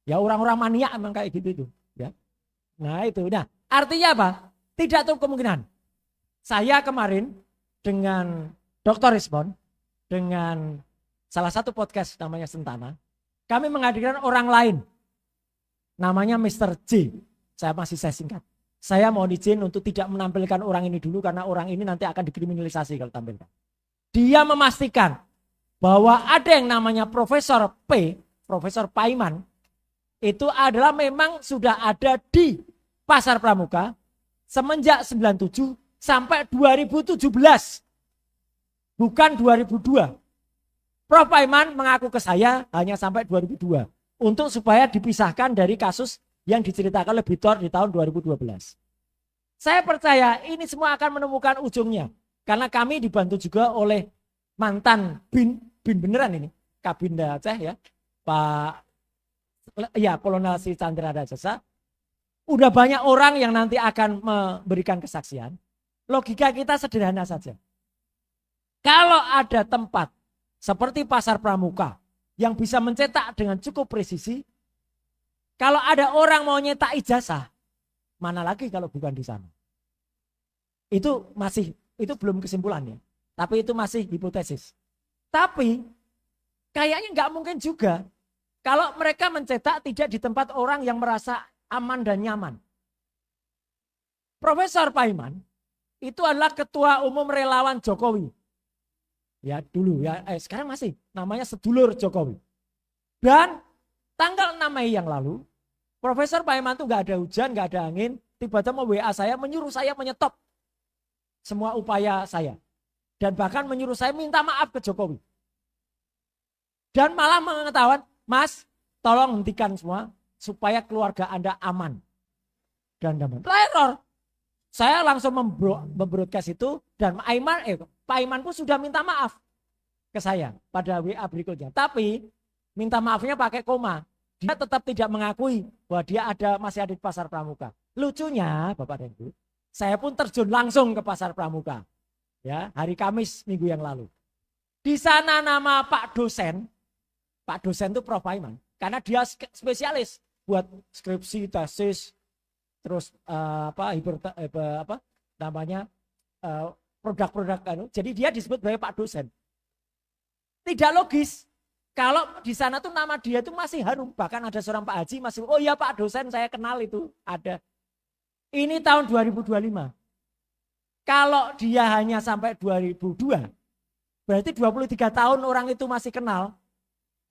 Ya orang-orang mania emang kayak gitu itu. Ya. Nah itu, nah artinya apa? Tidak tuh kemungkinan. Saya kemarin dengan Dr. Rizmon, dengan salah satu podcast namanya Sentana, kami menghadirkan orang lain, namanya Mr. J. Saya singkat. Saya mohon izin untuk tidak menampilkan orang ini dulu karena orang ini nanti akan dikriminalisasi kalau tampilkan. Dia memastikan bahwa ada yang namanya Profesor P, Profesor Paiman, itu adalah memang sudah ada di Pasar Pramuka semenjak 97 sampai 2017. Bukan 2002. Prof. Paiman mengaku ke saya hanya sampai 2002. Untuk supaya dipisahkan dari kasus yang diceritakan oleh Bitor di tahun 2012. Saya percaya ini semua akan menemukan ujungnya. Karena kami dibantu juga oleh mantan bin beneran ini. Kabinda Aceh ya. Pak Kolonel Si Chandra Rajasa. Udah banyak orang yang nanti akan memberikan kesaksian. Logika kita sederhana saja. Kalau ada tempat seperti Pasar Pramuka yang bisa mencetak dengan cukup presisi, kalau ada orang mau nyetak ijazah, mana lagi kalau bukan di sana? Itu belum kesimpulannya, tapi itu masih hipotesis. Tapi kayaknya nggak mungkin juga kalau mereka mencetak tidak di tempat orang yang merasa aman dan nyaman. Profesor Paiman itu adalah Ketua Umum Relawan Jokowi. Ya dulu ya, sekarang masih namanya sedulur Jokowi. Dan tanggal 6 Mei yang lalu, Profesor Paiman itu nggak ada hujan, nggak ada angin, tiba-tiba WA saya menyuruh saya menyetop semua upaya saya. Dan bahkan menyuruh saya minta maaf ke Jokowi. Dan malah mengetahuan, Mas, tolong hentikan semua supaya keluarga Anda aman dan damai. Teror. Saya langsung membroadcast itu dan Pak Iman pun sudah minta maaf ke saya pada WA berikutnya. Tapi minta maafnya pakai koma. Dia tetap tidak mengakui bahwa dia masih ada di Pasar Pramuka. Lucunya Bapak dan Ibu, saya pun terjun langsung ke Pasar Pramuka. Ya, hari Kamis minggu yang lalu. Di sana nama Pak dosen itu Prof. Paiman. Karena dia spesialis buat skripsi, tesis, terus produk-produk. Jadi dia disebut sebagai Pak dosen. Tidak logis. Kalau di sana tuh nama dia tuh masih harum. Bahkan ada seorang Pak Haji masih, oh iya Pak dosen saya kenal itu. Ada. Ini tahun 2025. Kalau dia hanya sampai 2002, berarti 23 tahun orang itu masih kenal.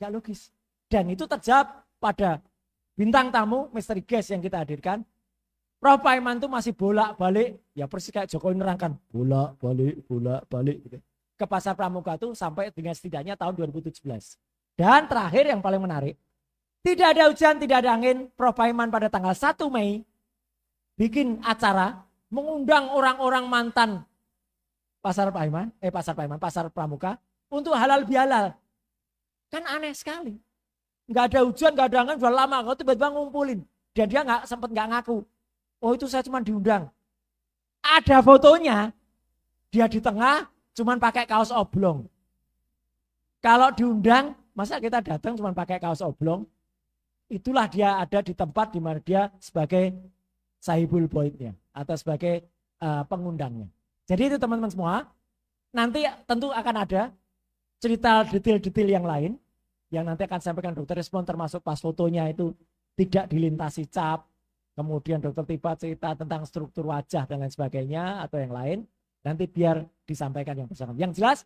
Gak logis. Dan itu terjawab pada bintang tamu, misteri guest yang kita hadirkan. Prof. Paiman itu masih bolak-balik, ya persis kayak Jokowi nerangkan, bolak-balik gitu. Ke Pasar Pramuka itu sampai dengan setidaknya tahun 2017. Dan terakhir yang paling menarik, tidak ada hujan, tidak ada angin, Prof. Paiman pada tanggal 1 Mei bikin acara mengundang orang-orang mantan Pasar Pramuka untuk halal bihalal. Kan aneh sekali. Nggak ada hujan, nggak ada angin, sudah lama, kok tiba-tiba ngumpulin. Dan dia sempat nggak ngaku. Oh itu saya cuma diundang. Ada fotonya, dia di tengah cuma pakai kaos oblong. Kalau diundang, masa kita datang cuma pakai kaos oblong? Itulah dia ada di tempat di mana dia sebagai sahibul boitnya atau sebagai pengundangnya. Jadi itu teman-teman semua, nanti tentu akan ada cerita detail-detail yang lain yang nanti akan sampaikan Dr. Rizmon, termasuk pas fotonya itu tidak dilintasi cap. Kemudian dokter tiba cerita tentang struktur wajah dan lain sebagainya atau yang lain. Nanti biar disampaikan yang bersama. Yang jelas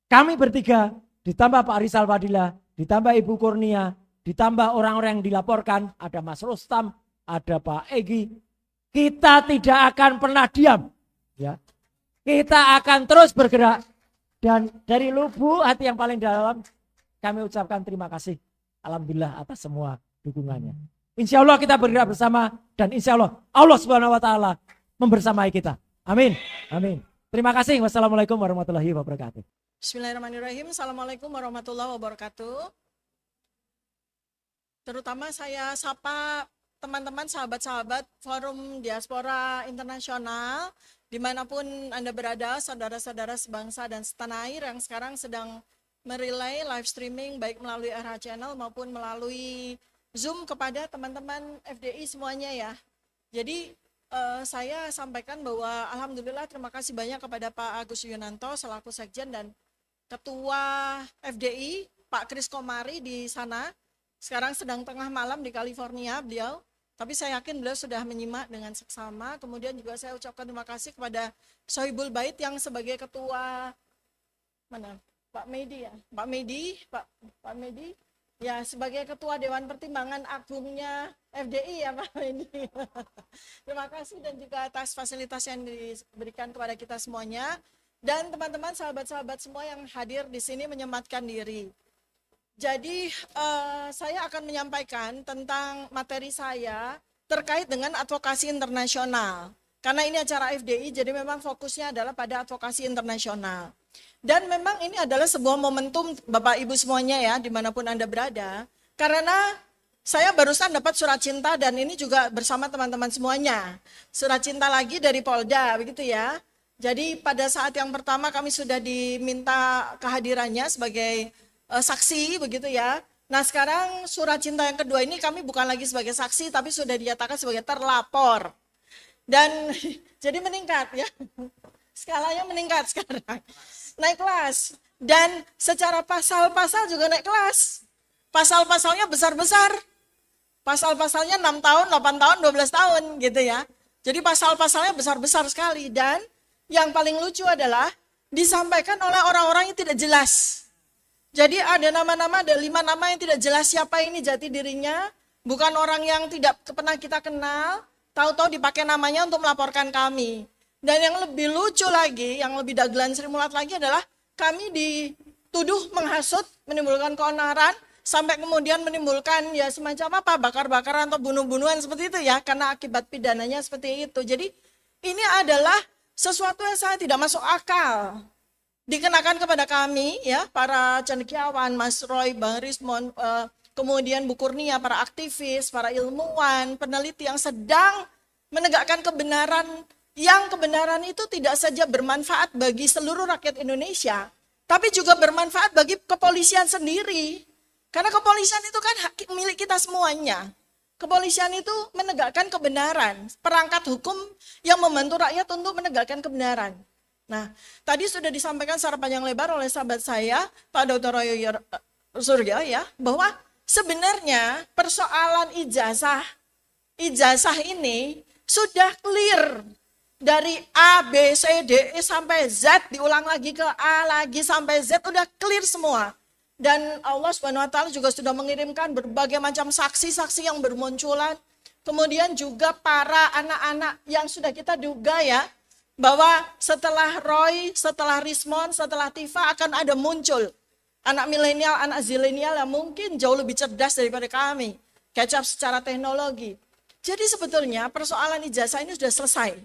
kami bertiga ditambah Pak Rizal Fadila, ditambah Ibu Kurnia, ditambah orang-orang yang dilaporkan, ada Mas Rustam, ada Pak Egi, Kita tidak akan pernah diam. Ya. Kita akan terus bergerak. Dan dari lubuk hati yang paling dalam, kami ucapkan terima kasih. Alhamdulillah atas semua dukungannya. Insya Allah kita bergerak bersama. Dan insya Allah Allah Subhanahu wa Ta'ala membersamai kita. Amin. Amin. Terima kasih. Wassalamualaikum warahmatullahi wabarakatuh. Bismillahirrahmanirrahim. Assalamualaikum warahmatullahi wabarakatuh. Terutama saya sapa teman-teman, sahabat-sahabat Forum Diaspora Internasional, dimanapun Anda berada, saudara-saudara sebangsa dan setanah air yang sekarang sedang merelay live streaming baik melalui RH Channel maupun melalui Zoom kepada teman-teman FDI semuanya ya. Jadi saya sampaikan bahwa alhamdulillah terima kasih banyak kepada Pak Agus Yunanto selaku Sekjen dan Ketua FDI Pak Kris Komari di sana. Sekarang sedang tengah malam di California beliau, tapi saya yakin beliau sudah menyimak dengan seksama. Kemudian juga saya ucapkan terima kasih kepada Sohibul Bait yang sebagai ketua Pak Medi ya, Pak Medi ya sebagai ketua Dewan Pertimbangan Agungnya FDI ya Pak Medi. Terima kasih dan juga atas fasilitas yang diberikan kepada kita semuanya dan teman-teman sahabat-sahabat semua yang hadir di sini menyematkan diri. Jadi saya akan menyampaikan tentang materi saya terkait dengan advokasi internasional. Karena ini acara FDI, jadi memang fokusnya adalah pada advokasi internasional. Dan memang ini adalah sebuah momentum Bapak Ibu semuanya ya, dimanapun Anda berada. Karena saya barusan dapat surat cinta dan ini juga bersama teman-teman semuanya. Surat cinta lagi dari Polda, begitu ya. Jadi pada saat yang pertama kami sudah diminta kehadirannya sebagai saksi begitu ya. Nah sekarang surat cinta yang kedua ini kami bukan lagi sebagai saksi tapi sudah dinyatakan sebagai terlapor. Dan jadi meningkat ya. Skalanya meningkat sekarang. Naik kelas. Dan secara pasal-pasal juga naik kelas. Pasal-pasalnya besar-besar. Pasal-pasalnya 6 tahun, 8 tahun, 12 tahun gitu ya. Jadi pasal-pasalnya besar-besar sekali. Dan yang paling lucu adalah disampaikan oleh orang-orang yang tidak jelas. Jadi ada nama-nama, ada 5 nama yang tidak jelas siapa ini jati dirinya. Bukan orang yang tidak pernah kita kenal, tahu-tahu dipakai namanya untuk melaporkan kami. Dan yang lebih lucu lagi, yang lebih dagelan Sri Mulat lagi adalah kami dituduh menghasut, menimbulkan keonaran, sampai kemudian menimbulkan ya semacam apa, bakar-bakaran atau bunuh-bunuhan seperti itu ya, karena akibat pidananya seperti itu. Jadi ini adalah sesuatu yang sangat tidak masuk akal. Dikenakan kepada kami ya para cendekiawan, Mas Roy, Bang Rismon, kemudian Bu Kurnia, para aktivis, para ilmuwan, peneliti yang sedang menegakkan kebenaran, yang kebenaran itu tidak saja bermanfaat bagi seluruh rakyat Indonesia, tapi juga bermanfaat bagi kepolisian sendiri. Karena kepolisian itu kan hak milik kita semuanya. Kepolisian itu menegakkan kebenaran, perangkat hukum yang membantu rakyat untuk menegakkan kebenaran. Nah, tadi sudah disampaikan secara panjang lebar oleh sahabat saya, Pak Dr. Royo Surya ya, bahwa sebenarnya persoalan ijazah ini sudah clear dari A, B, C, D, E sampai Z, diulang lagi ke A lagi sampai Z, udah clear semua. Dan Allah Subhanahu wa Ta'ala juga sudah mengirimkan berbagai macam saksi-saksi yang bermunculan. Kemudian juga para anak-anak yang sudah kita duga ya, bahwa setelah Roy, setelah Rismon, setelah Tifa akan ada muncul anak milenial, anak zilenial yang mungkin jauh lebih cerdas daripada kami, catch up secara teknologi. Jadi sebetulnya persoalan ijazah ini sudah selesai,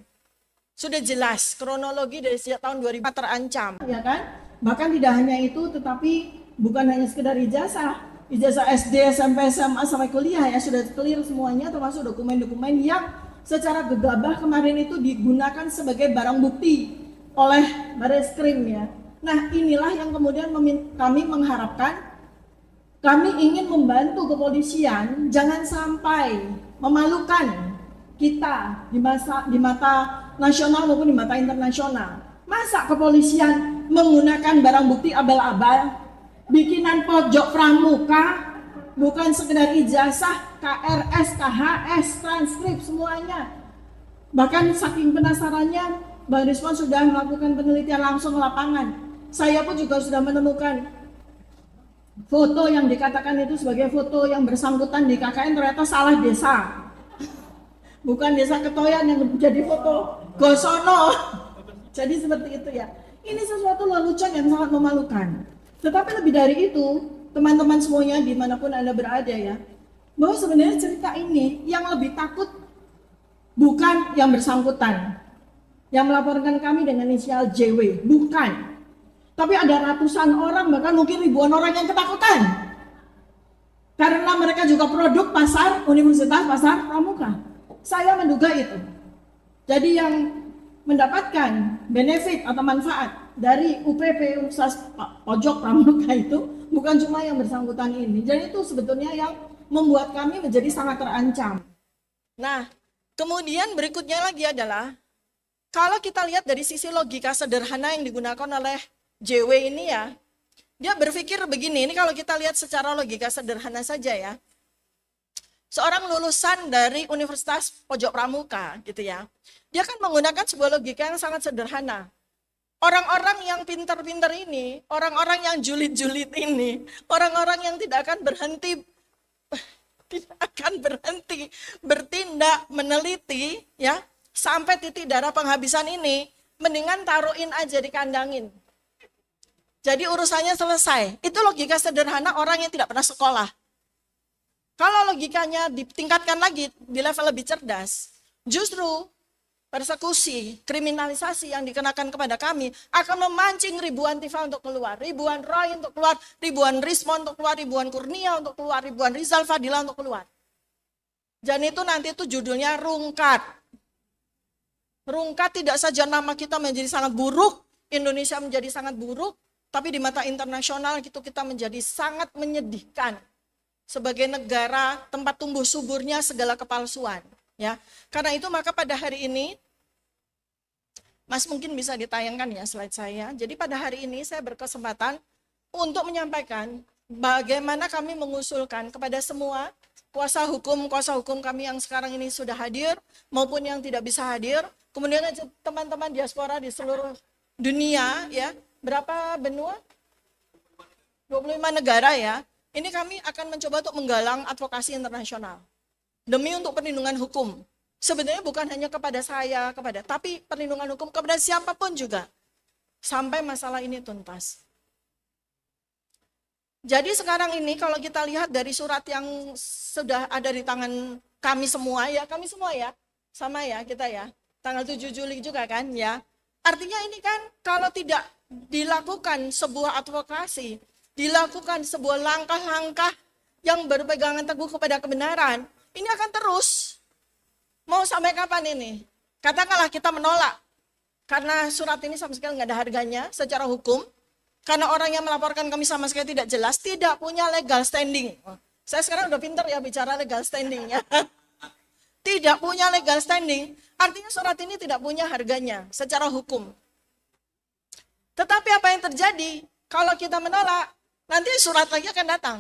sudah jelas kronologi dari sejak tahun 2000 terancam, ya kan? Bahkan tidak hanya itu, tetapi bukan hanya sekedar ijazah SD, SMP, SMA sampai kuliah ya sudah clear semuanya, termasuk dokumen-dokumen yang secara gegabah kemarin itu digunakan sebagai barang bukti oleh Bareskrim ya. Nah inilah yang kemudian kami mengharapkan, kami ingin membantu kepolisian jangan sampai memalukan kita di mata nasional maupun di mata internasional. Masa kepolisian menggunakan barang bukti abal-abal, bikinan pojok pramuka, bukan sekedar ijazah, KRS, KHS, transkrip semuanya. Bahkan saking penasarannya, Bang Rismon sudah melakukan penelitian langsung ke lapangan. Saya pun juga sudah menemukan foto yang dikatakan itu sebagai foto yang bersangkutan di KKN ternyata salah desa. bukan desa Ketoyan yang jadi foto Gosono. Jadi seperti itu ya. Ini sesuatu lelucon yang sangat memalukan. Tetapi lebih dari itu, teman-teman semuanya dimanapun Anda berada ya, bahwa sebenarnya cerita ini yang lebih takut bukan yang bersangkutan, yang melaporkan kami dengan inisial JW, bukan. Tapi ada ratusan orang, bahkan mungkin ribuan orang yang ketakutan. Karena mereka juga produk pasar Universitas Pasar Pramuka. Saya menduga itu. Jadi yang mendapatkan benefit atau manfaat dari UPP Universitas Pojok Pramuka itu bukan cuma yang bersangkutan ini. Jadi itu sebetulnya yang membuat kami menjadi sangat terancam. Nah, kemudian berikutnya lagi adalah kalau kita lihat dari sisi logika sederhana yang digunakan oleh JW ini ya, dia berpikir begini, ini kalau kita lihat secara logika sederhana saja ya. Seorang lulusan dari Universitas Pojok Pramuka gitu ya. Dia kan menggunakan sebuah logika yang sangat sederhana. Orang-orang yang pintar-pintar ini, orang-orang yang julid-julid ini, orang-orang yang tidak akan berhenti bertindak, meneliti ya, sampai titik darah penghabisan ini, mendingan taruhin aja dikandangin. Jadi urusannya selesai. Itu logika sederhana orang yang tidak pernah sekolah. Kalau logikanya ditingkatkan lagi di level lebih cerdas, justru persekusi, kriminalisasi yang dikenakan kepada kami akan memancing ribuan Tifa untuk keluar, ribuan Roy untuk keluar, ribuan Risma untuk keluar, ribuan Kurnia untuk keluar, ribuan Rizal Fadila untuk keluar. Dan itu nanti itu judulnya rungkat. Rungkat tidak saja nama kita menjadi sangat buruk, Indonesia menjadi sangat buruk, tapi di mata internasional itu kita menjadi sangat menyedihkan. Sebagai negara tempat tumbuh suburnya segala kepalsuan, ya. Karena itu maka pada hari ini, Mas mungkin bisa ditayangkan ya slide saya. Jadi pada hari ini saya berkesempatan untuk menyampaikan bagaimana kami mengusulkan kepada semua kuasa hukum kami yang sekarang ini sudah hadir maupun yang tidak bisa hadir. Kemudian teman-teman diaspora di seluruh dunia, ya. Berapa benua? 25 negara ya. Ini kami akan mencoba untuk menggalang advokasi internasional demi untuk perlindungan hukum. Sebenarnya bukan hanya kepada saya, tapi perlindungan hukum kepada siapapun juga sampai masalah ini tuntas. Jadi sekarang ini kalau kita lihat dari surat yang sudah ada di tangan kami semua ya, sama ya kita ya, tanggal 7 Juli juga kan ya. Artinya ini kan kalau tidak dilakukan sebuah advokasi, dilakukan sebuah langkah-langkah yang berpegangan teguh kepada kebenaran, ini akan terus. Mau sampai kapan ini? Katakanlah kita menolak, karena surat ini sama sekali nggak ada harganya secara hukum, karena orang yang melaporkan kami sama sekali tidak jelas, tidak punya legal standing. Saya sekarang udah pinter ya bicara legal standing ya. Tidak punya legal standing, artinya surat ini tidak punya harganya secara hukum. Tetapi apa yang terjadi kalau kita menolak? Nanti surat lagi akan datang.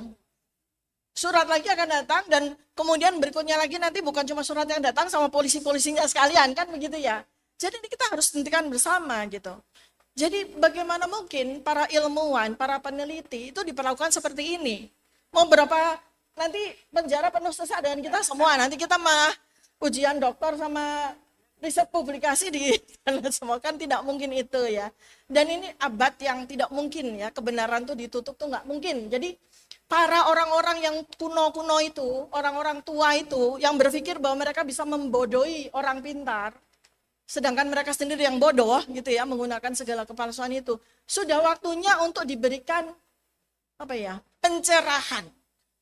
Surat lagi akan datang dan kemudian berikutnya lagi nanti bukan cuma surat yang datang sama polisi-polisinya sekalian kan begitu ya. Jadi ini kita harus hentikan bersama gitu. Jadi bagaimana mungkin para ilmuwan, para peneliti itu diperlakukan seperti ini? Mau berapa nanti penjara penuh sesak dengan kita semua. Nanti kita mah ujian doktor sama riset publikasi di sana semua kan tidak mungkin itu ya. Dan ini abad yang tidak mungkin ya, kebenaran tuh ditutup tuh nggak mungkin. Jadi para orang-orang yang kuno-kuno itu, orang-orang tua itu yang berpikir bahwa mereka bisa membodohi orang pintar, sedangkan mereka sendiri yang bodoh gitu ya, menggunakan segala kepalsuan itu. Sudah waktunya untuk diberikan apa ya, pencerahan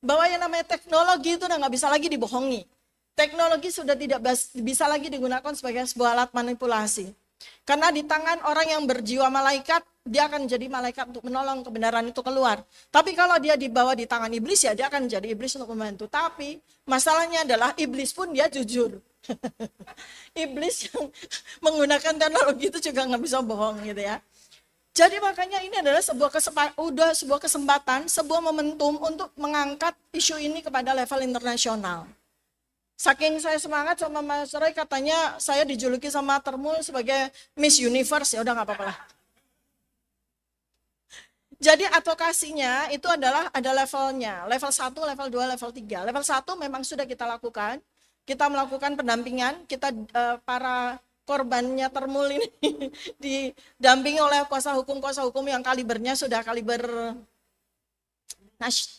bahwa yang namanya teknologi itu udah nggak bisa lagi dibohongi. Teknologi sudah tidak bisa lagi digunakan sebagai sebuah alat manipulasi. Karena di tangan orang yang berjiwa malaikat, dia akan jadi malaikat untuk menolong kebenaran itu keluar. Tapi kalau dia dibawa di tangan iblis, ya dia akan jadi iblis untuk membantu. Tapi masalahnya adalah iblis pun dia jujur. Iblis yang menggunakan teknologi itu juga nggak bisa bohong gitu ya. Jadi makanya ini adalah sebuah kesempatan, sebuah momentum untuk mengangkat isu ini kepada level internasional. Saking saya semangat sama Mas Roy, katanya saya dijuluki sama Termul sebagai Miss Universe, ya udah nggak apa-apa lah. Jadi advokasinya itu ada levelnya, level 1, level 2, level 3. Level 1 memang sudah kita lakukan. kita melakukan pendampingan, kita para korbannya Termul ini didampingi oleh kuasa hukum yang kalibernya sudah kaliber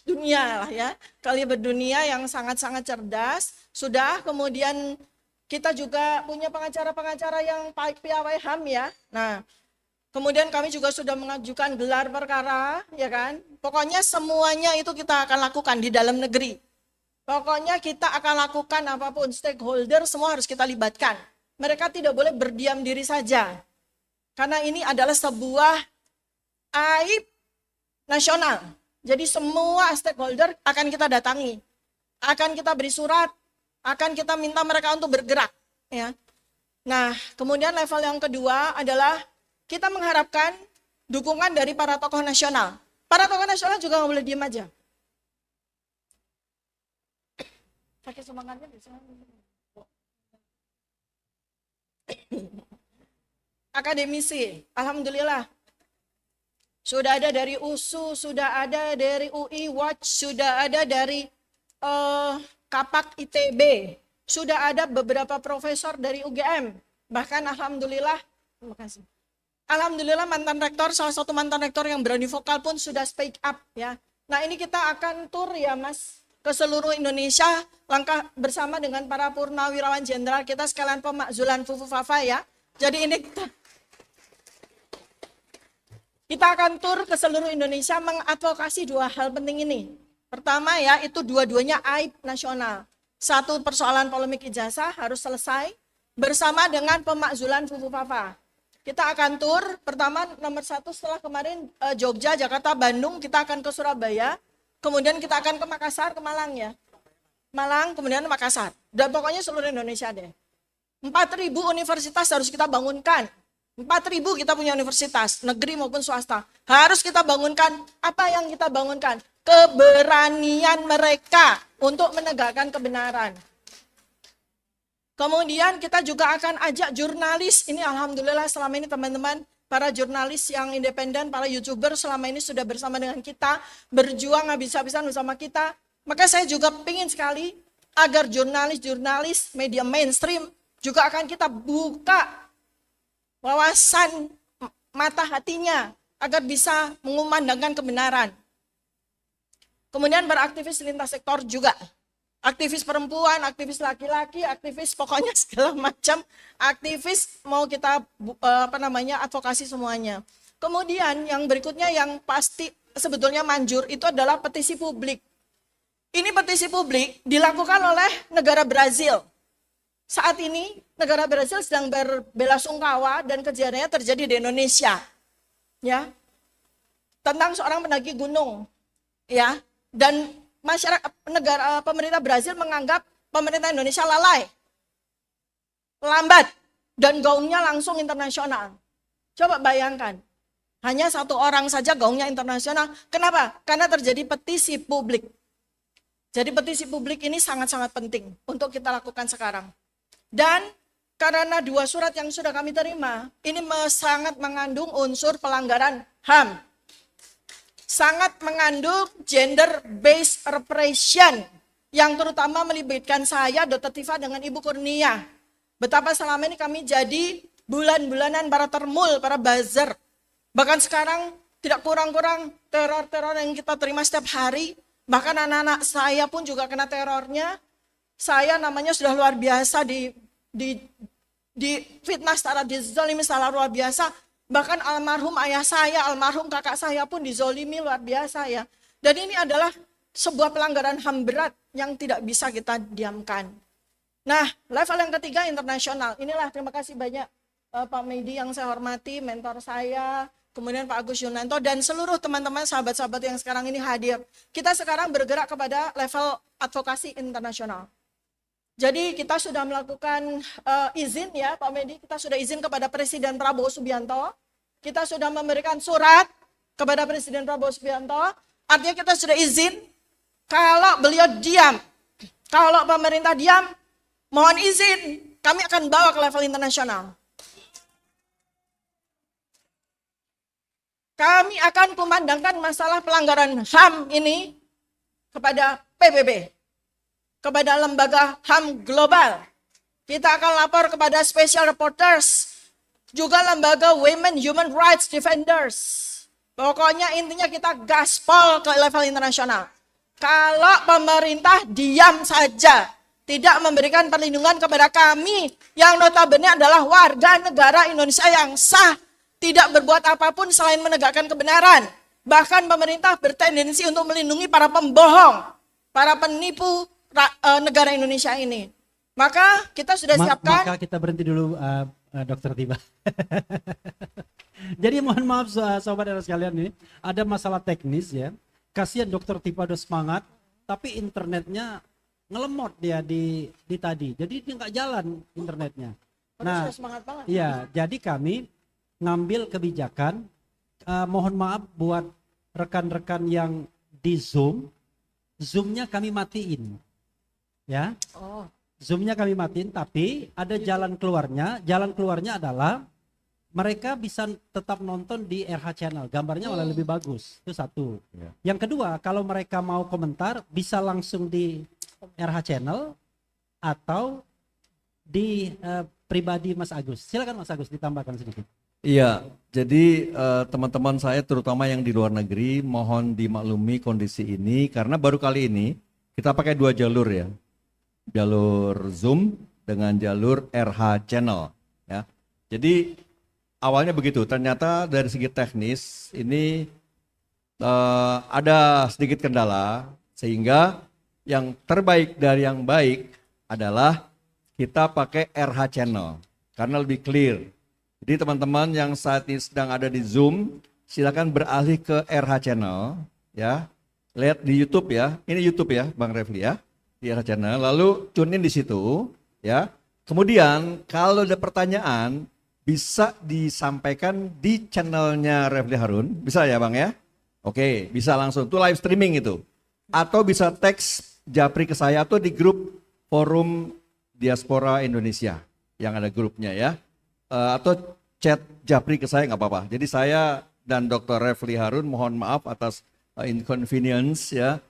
dunia lah ya, kaliber dunia yang sangat-sangat cerdas. Sudah, kemudian kita juga punya pengacara-pengacara yang piawai HAM ya. Nah, kemudian kami juga sudah mengajukan gelar perkara, ya kan. Pokoknya semuanya itu kita akan lakukan di dalam negeri. Pokoknya kita akan lakukan apapun, stakeholder semua harus kita libatkan. Mereka tidak boleh berdiam diri saja. Karena ini adalah sebuah aib nasional. Jadi semua stakeholder akan kita datangi. Akan kita beri surat, akan kita minta mereka untuk bergerak. Ya. Nah, kemudian level yang kedua adalah kita mengharapkan dukungan dari para tokoh nasional. Para tokoh nasional juga nggak boleh diem aja. Pakai semangatnya bisa. Akademisi, alhamdulillah. Sudah ada dari USU, sudah ada dari UI Watch, sudah ada dari Kapak ITB, sudah ada beberapa profesor dari UGM. Bahkan alhamdulillah, terima kasih. Alhamdulillah mantan rektor, salah satu mantan rektor yang berani vokal pun sudah speak up ya. Nah ini kita akan tur ya Mas ke seluruh Indonesia, langkah bersama dengan para purnawirawan jenderal kita sekalian pemakzulan Fufufafa ya. Jadi ini kita akan tur ke seluruh Indonesia mengadvokasi dua hal penting ini. Pertama ya, itu dua-duanya aib nasional. Satu, persoalan polemik ijazah harus selesai bersama dengan pemakzulan Fufufafa. Kita akan tur, pertama nomor 1 setelah kemarin Jogja, Jakarta, Bandung, kita akan ke Surabaya. Kemudian kita akan ke Makassar, ke Malang ya. Malang, kemudian Makassar. Dan pokoknya seluruh Indonesia deh. 4.000 universitas harus kita bangunkan. 4.000 kita punya universitas, negeri maupun swasta. Harus kita bangunkan. Apa yang kita bangunkan? Keberanian mereka untuk menegakkan kebenaran. Kemudian kita juga akan ajak jurnalis. Ini alhamdulillah selama ini teman-teman, para jurnalis yang independen, para YouTuber selama ini sudah bersama dengan kita, berjuang habis-habisan bersama kita. Maka saya juga ingin sekali agar jurnalis-jurnalis media mainstream juga akan kita buka wawasan mata hatinya agar bisa mengumandangkan kebenaran. Kemudian beraktivis lintas sektor juga. Aktivis perempuan, aktivis laki-laki, aktivis pokoknya segala macam aktivis mau kita advokasi semuanya. Kemudian yang berikutnya yang pasti sebetulnya manjur itu adalah petisi publik. Ini petisi publik dilakukan oleh negara Brazil. Saat ini negara Brazil sedang berbelasungkawa dan kejadiannya terjadi di Indonesia. Ya. Tentang seorang pendaki gunung. Ya. Dan masyarakat pemerintah Brazil menganggap pemerintah Indonesia lalai, lambat, dan gaungnya langsung internasional. Coba bayangkan, hanya satu orang saja gaungnya internasional. Kenapa? Karena terjadi petisi publik. Jadi petisi publik ini sangat-sangat penting untuk kita lakukan sekarang. Dan karena dua surat yang sudah kami terima, ini sangat mengandung unsur pelanggaran HAM. Sangat mengandung gender-based repression yang terutama melibatkan saya, Dr. Tifa dengan Ibu Kurnia. Betapa selama ini kami jadi bulan-bulanan para termul, para buzzer. Bahkan sekarang tidak kurang-kurang teror-teror yang kita terima setiap hari. Bahkan anak-anak saya pun juga kena terornya. Saya namanya sudah luar biasa di fitnah secara dizalimi secara luar biasa. Bahkan almarhum ayah saya, almarhum kakak saya pun dizolimi luar biasa ya. Dan ini adalah sebuah pelanggaran HAM berat yang tidak bisa kita diamkan. Nah, level yang ketiga internasional. Inilah terima kasih banyak Pak Medi yang saya hormati, mentor saya, kemudian Pak Agus Yunanto, dan seluruh teman-teman sahabat-sahabat yang sekarang ini hadir. Kita sekarang bergerak kepada level advokasi internasional. Jadi kita sudah melakukan izin ya Pak Medi, kita sudah izin kepada Presiden Prabowo Subianto, kita sudah memberikan surat kepada Presiden Prabowo Subianto, artinya kita sudah izin kalau beliau diam, kalau pemerintah diam, mohon izin, kami akan bawa ke level internasional. Kami akan kumandangkan masalah pelanggaran HAM ini kepada PBB. kepada lembaga HAM global. Kita akan lapor kepada special reporters, juga lembaga Women Human Rights Defenders. Pokoknya intinya kita gaspol ke level internasional. Kalau pemerintah diam saja, tidak memberikan perlindungan kepada kami yang notabene adalah warga negara Indonesia yang sah, tidak berbuat apapun selain menegakkan kebenaran. Bahkan pemerintah bertendensi untuk melindungi para pembohong, para penipu negara Indonesia ini. Maka kita sudah siapkan. Maka kita berhenti dulu, Dokter Tiba. Jadi mohon maaf sobat sekalian, ini ada masalah teknis ya. Kasihan Dokter Tiba udah semangat, tapi internetnya ngelemot dia di tadi. Jadi dia nggak jalan internetnya. Nah, iya, jadi kami ngambil kebijakan, mohon maaf buat rekan-rekan yang di Zoom-nya kami matiin. Ya. Zoom-nya kami matiin, tapi ada jalan keluarnya. Jalan keluarnya adalah mereka bisa tetap nonton di RH Channel, gambarnya malah lebih bagus. Itu satu. Ya. Yang kedua, kalau mereka mau komentar bisa langsung di RH Channel atau di pribadi Mas Agus. Silakan Mas Agus ditambahkan sedikit. Iya, jadi teman-teman saya terutama yang di luar negeri mohon dimaklumi kondisi ini karena baru kali ini kita pakai 2 jalur ya. Jalur Zoom dengan jalur RH Channel ya. Jadi awalnya begitu, ternyata dari segi teknis ini ada sedikit kendala sehingga yang terbaik dari yang baik adalah kita pakai RH Channel karena lebih clear. Jadi teman-teman yang saat ini sedang ada di Zoom, silakan beralih ke RH Channel ya. Lihat di YouTube ya. Ini YouTube ya, Bang Refli ya. Di RH Channel, lalu tune in di situ ya. Kemudian kalau ada pertanyaan bisa disampaikan di channelnya Refli Harun, bisa ya Bang ya? Oke, bisa langsung, itu live streaming itu. Atau bisa teks japri ke saya atau di grup Forum Diaspora Indonesia yang ada grupnya ya. Atau chat japri ke saya nggak apa-apa. Jadi saya dan Dr. Refli Harun mohon maaf atas inconvenience ya,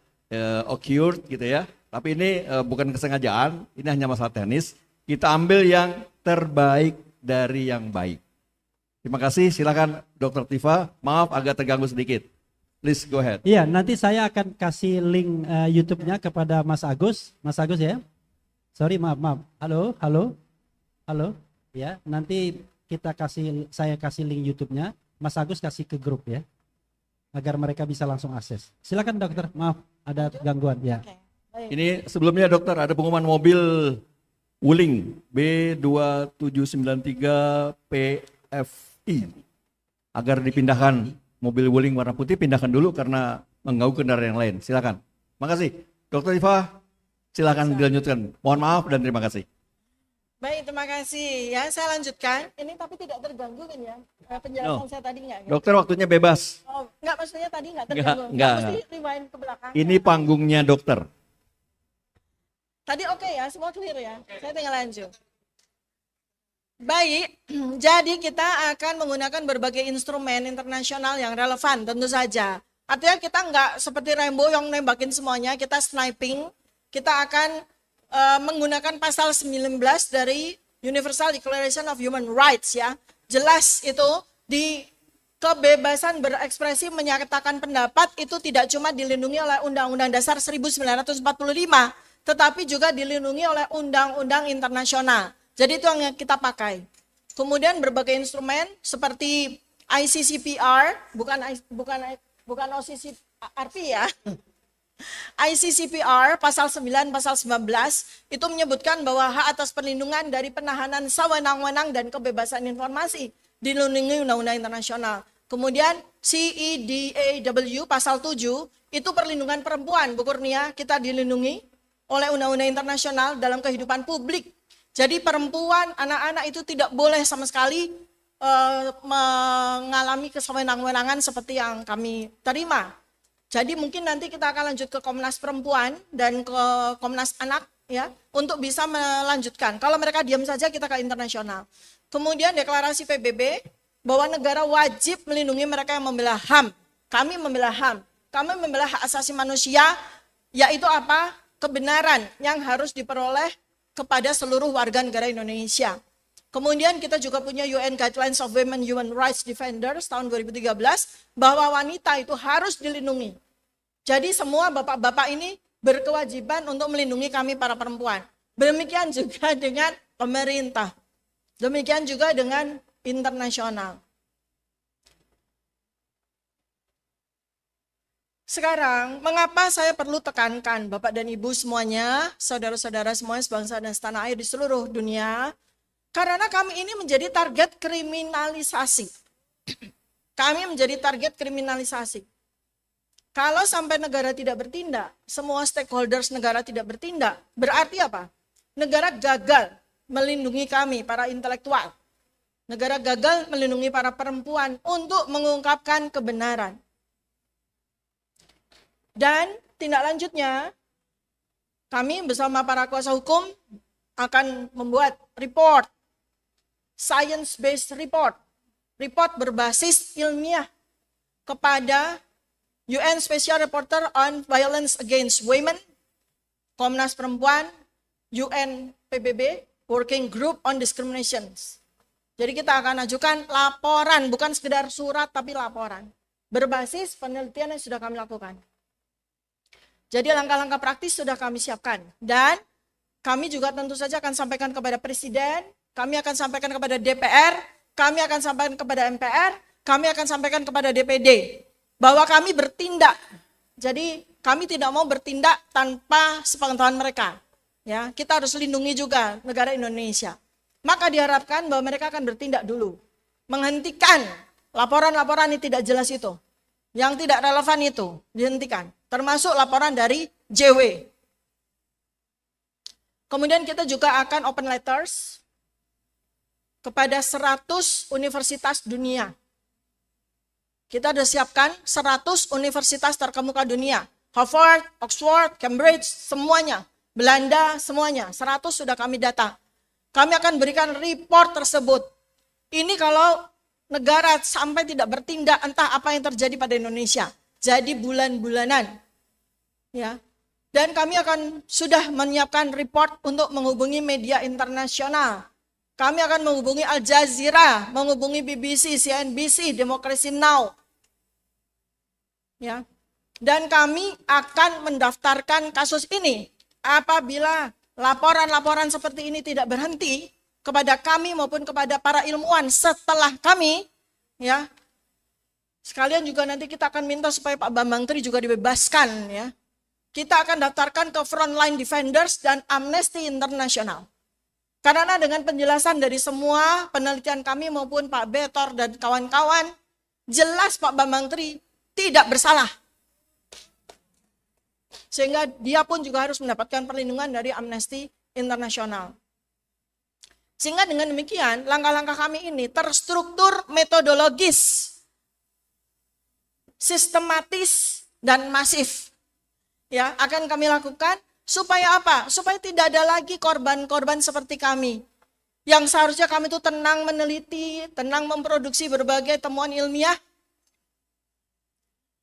occurred gitu ya. Tapi ini bukan kesengajaan, ini hanya masalah teknis. Kita ambil yang terbaik dari yang baik. Terima kasih, silakan Dr. Tifa. Maaf agak terganggu sedikit. Please go ahead. Iya, nanti saya akan kasih link YouTube-nya kepada Mas Agus. Mas Agus ya. Sorry, maaf. Halo. Ya, nanti saya kasih link YouTube-nya. Mas Agus kasih ke grup ya. Agar mereka bisa langsung akses. Silakan dokter, maaf ada gangguan ya. Ini sebelumnya dokter ada pengumuman mobil Wuling B2793 PFI agar dipindahkan mobil Wuling warna putih, pindahkan dulu karena mengganggu kendaraan yang lain. Silakan. Makasih. Dokter Iva, silakan dilanjutkan. Mohon maaf dan terima kasih. Baik, terima kasih. Ya, saya lanjutkan. Ini tapi tidak terganggu kan ya? Penjelasan saya tadi enggak? Dokter waktunya bebas. Oh, enggak, maksudnya tadi enggak terganggu. Enggak. Mesti rewind ke belakang. Ini panggungnya dokter. Tadi oke ya, semua clear ya. Saya tinggal lanjut. Baik, jadi kita akan menggunakan berbagai instrumen internasional yang relevan tentu saja. Artinya kita enggak seperti Rambo yang nembakin semuanya, kita sniping. Kita akan menggunakan pasal 19 dari Universal Declaration of Human Rights ya. Jelas itu di kebebasan berekspresi menyatakan pendapat itu tidak cuma dilindungi oleh Undang-Undang Dasar 1945, tetapi juga dilindungi oleh undang-undang internasional. Jadi itu yang kita pakai. Kemudian berbagai instrumen seperti ICCPR, bukan OCCRP ya. ICCPR pasal 9, pasal 19 itu menyebutkan bahwa hak atas perlindungan dari penahanan sewenang-wenang dan kebebasan informasi dilindungi undang-undang internasional. Kemudian CEDAW pasal 7 itu perlindungan perempuan, Bu Kurnia, kita dilindungi oleh undang-undang internasional dalam kehidupan publik. Jadi perempuan, anak-anak itu tidak boleh sama sekali mengalami kesewenang-wenangan seperti yang kami terima. Jadi mungkin nanti kita akan lanjut ke Komnas Perempuan dan ke Komnas Anak ya untuk bisa melanjutkan. Kalau mereka diam saja kita ke internasional. Kemudian deklarasi PBB bahwa negara wajib melindungi mereka yang membela HAM. Kami membela HAM. Kami membela hak asasi manusia, yaitu apa? kebenaran yang harus diperoleh kepada seluruh warga negara Indonesia. Kemudian kita juga punya UN Guidelines of Women Human Rights Defenders tahun 2013 bahwa wanita itu harus dilindungi. Jadi semua bapak-bapak ini berkewajiban untuk melindungi kami para perempuan. Demikian juga dengan pemerintah. Demikian juga dengan internasional. Sekarang, mengapa saya perlu tekankan Bapak dan Ibu semuanya, saudara-saudara semuanya sebangsa dan setanah air di seluruh dunia, karena kami ini menjadi target kriminalisasi. Kami menjadi target kriminalisasi. Kalau sampai negara tidak bertindak, semua stakeholders negara tidak bertindak, berarti apa? Negara gagal melindungi kami, para intelektual. Negara gagal melindungi para perempuan untuk mengungkapkan kebenaran. Dan tindak lanjutnya, kami bersama para kuasa hukum akan membuat report, science-based report, report berbasis ilmiah kepada UN Special Reporter on Violence Against Women, Komnas Perempuan, UN PBB, Working Group on Discrimination. Jadi kita akan ajukan laporan, bukan sekedar surat tapi laporan, berbasis penelitian yang sudah kami lakukan. Jadi langkah-langkah praktis sudah kami siapkan. Dan kami juga tentu saja akan sampaikan kepada Presiden, kami akan sampaikan kepada DPR, kami akan sampaikan kepada MPR, kami akan sampaikan kepada DPD. Bahwa kami bertindak. Jadi kami tidak mau bertindak tanpa sepengetahuan mereka. Ya, kita harus lindungi juga negara Indonesia. Maka diharapkan bahwa mereka akan bertindak dulu. Menghentikan laporan-laporan yang tidak jelas itu. Yang tidak relevan itu dihentikan. Termasuk laporan dari JW. Kemudian kita juga akan open letters kepada 100 universitas dunia. Kita sudah siapkan 100 universitas terkemuka dunia. Harvard, Oxford, Cambridge, semuanya. Belanda, semuanya. 100 sudah kami data. Kami akan berikan report tersebut. Ini kalau negara sampai tidak bertindak, entah apa yang terjadi pada Indonesia. Jadi bulan-bulanan. Ya. Dan kami akan sudah menyiapkan report untuk menghubungi media internasional. Kami akan menghubungi Al Jazeera, menghubungi BBC, CNBC, Democracy Now. Ya. Dan kami akan mendaftarkan kasus ini. Apabila laporan-laporan seperti ini tidak berhenti kepada kami maupun kepada para ilmuwan setelah kami, ya. Sekalian juga nanti kita akan minta supaya Pak Bambang Tri juga dibebaskan, ya. Kita akan daftarkan ke Frontline Defenders dan Amnesty International. Karena dengan penjelasan dari semua penelitian kami maupun Pak Betor dan kawan-kawan, jelas Pak Bambang Tri tidak bersalah. Sehingga dia pun juga harus mendapatkan perlindungan dari Amnesty International. Sehingga dengan demikian, langkah-langkah kami ini terstruktur metodologis, sistematis, dan masif. Ya, akan kami lakukan supaya apa? Supaya tidak ada lagi korban-korban seperti kami. Yang seharusnya kami itu tenang meneliti, tenang memproduksi berbagai temuan ilmiah,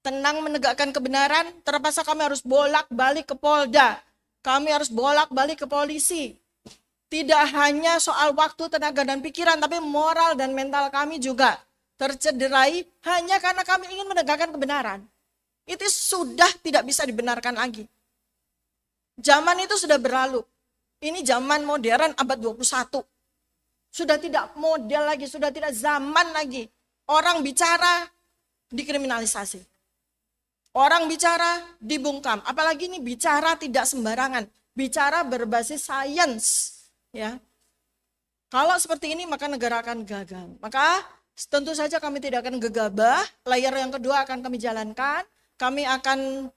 tenang menegakkan kebenaran, terpaksa kami harus bolak-balik ke Polda. Kami harus bolak-balik ke polisi. Tidak hanya soal waktu, tenaga, dan pikiran, tapi moral dan mental kami juga tercederai hanya karena kami ingin menegakkan kebenaran. Itu sudah tidak bisa dibenarkan lagi. Zaman itu sudah berlalu. Ini zaman modern abad 21. Sudah tidak model lagi, sudah tidak zaman lagi. Orang bicara dikriminalisasi. Orang bicara dibungkam. Apalagi ini bicara tidak sembarangan. Bicara berbasis sains. Ya, kalau seperti ini maka negara akan gagal. Maka tentu saja kami tidak akan gegabah. Layer yang kedua akan kami jalankan. Kami akan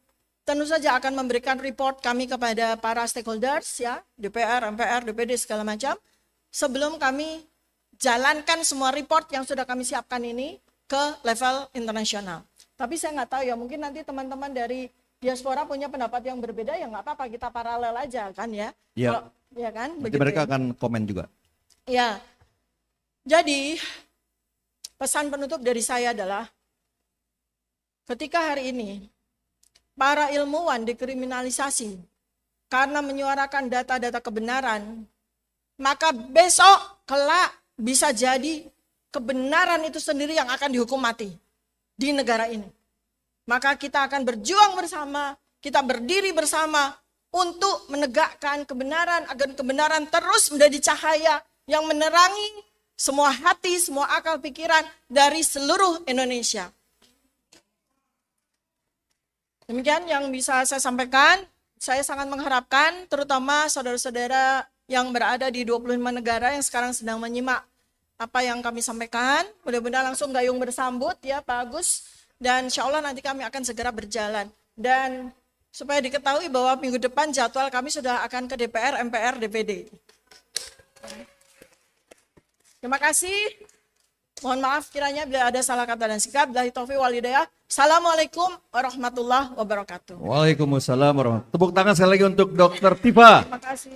tentu saja akan memberikan report kami kepada para stakeholders, ya, DPR, MPR, DPD segala macam. Sebelum kami jalankan semua report yang sudah kami siapkan ini ke level internasional. Tapi saya nggak tahu ya, mungkin nanti teman-teman dari diaspora punya pendapat yang berbeda, ya nggak apa-apa, kita paralel aja kan ya. Iya. Kalau, ya kan? Nanti begitu mereka ya. akan komen juga. Ya, jadi pesan penutup dari saya adalah ketika hari ini para ilmuwan dikriminalisasi, karena menyuarakan data-data kebenaran, maka besok kelak bisa jadi kebenaran itu sendiri yang akan dihukum mati di negara ini. Maka kita akan berjuang bersama, kita berdiri bersama untuk menegakkan kebenaran agar kebenaran terus menjadi cahaya yang menerangi semua hati, semua akal pikiran dari seluruh Indonesia. Demikian yang bisa saya sampaikan. Saya sangat mengharapkan terutama saudara-saudara yang berada di 25 negara yang sekarang sedang menyimak apa yang kami sampaikan. Mudah-mudahan langsung gayung bersambut ya Pak Agus. Dan insya Allah nanti kami akan segera berjalan. Dan supaya diketahui bahwa minggu depan jadwal kami sudah akan ke DPR, MPR, DPD. Terima kasih. Mohon maaf kiranya bila ada salah kata dan sikap. Billahi taufiq wal hidayah. Assalamualaikum warahmatullahi wabarakatuh. Waalaikumsalam warahmatullahi wabarakatuh. Tepuk tangan sekali lagi untuk Dr. Tifa. Terima kasih.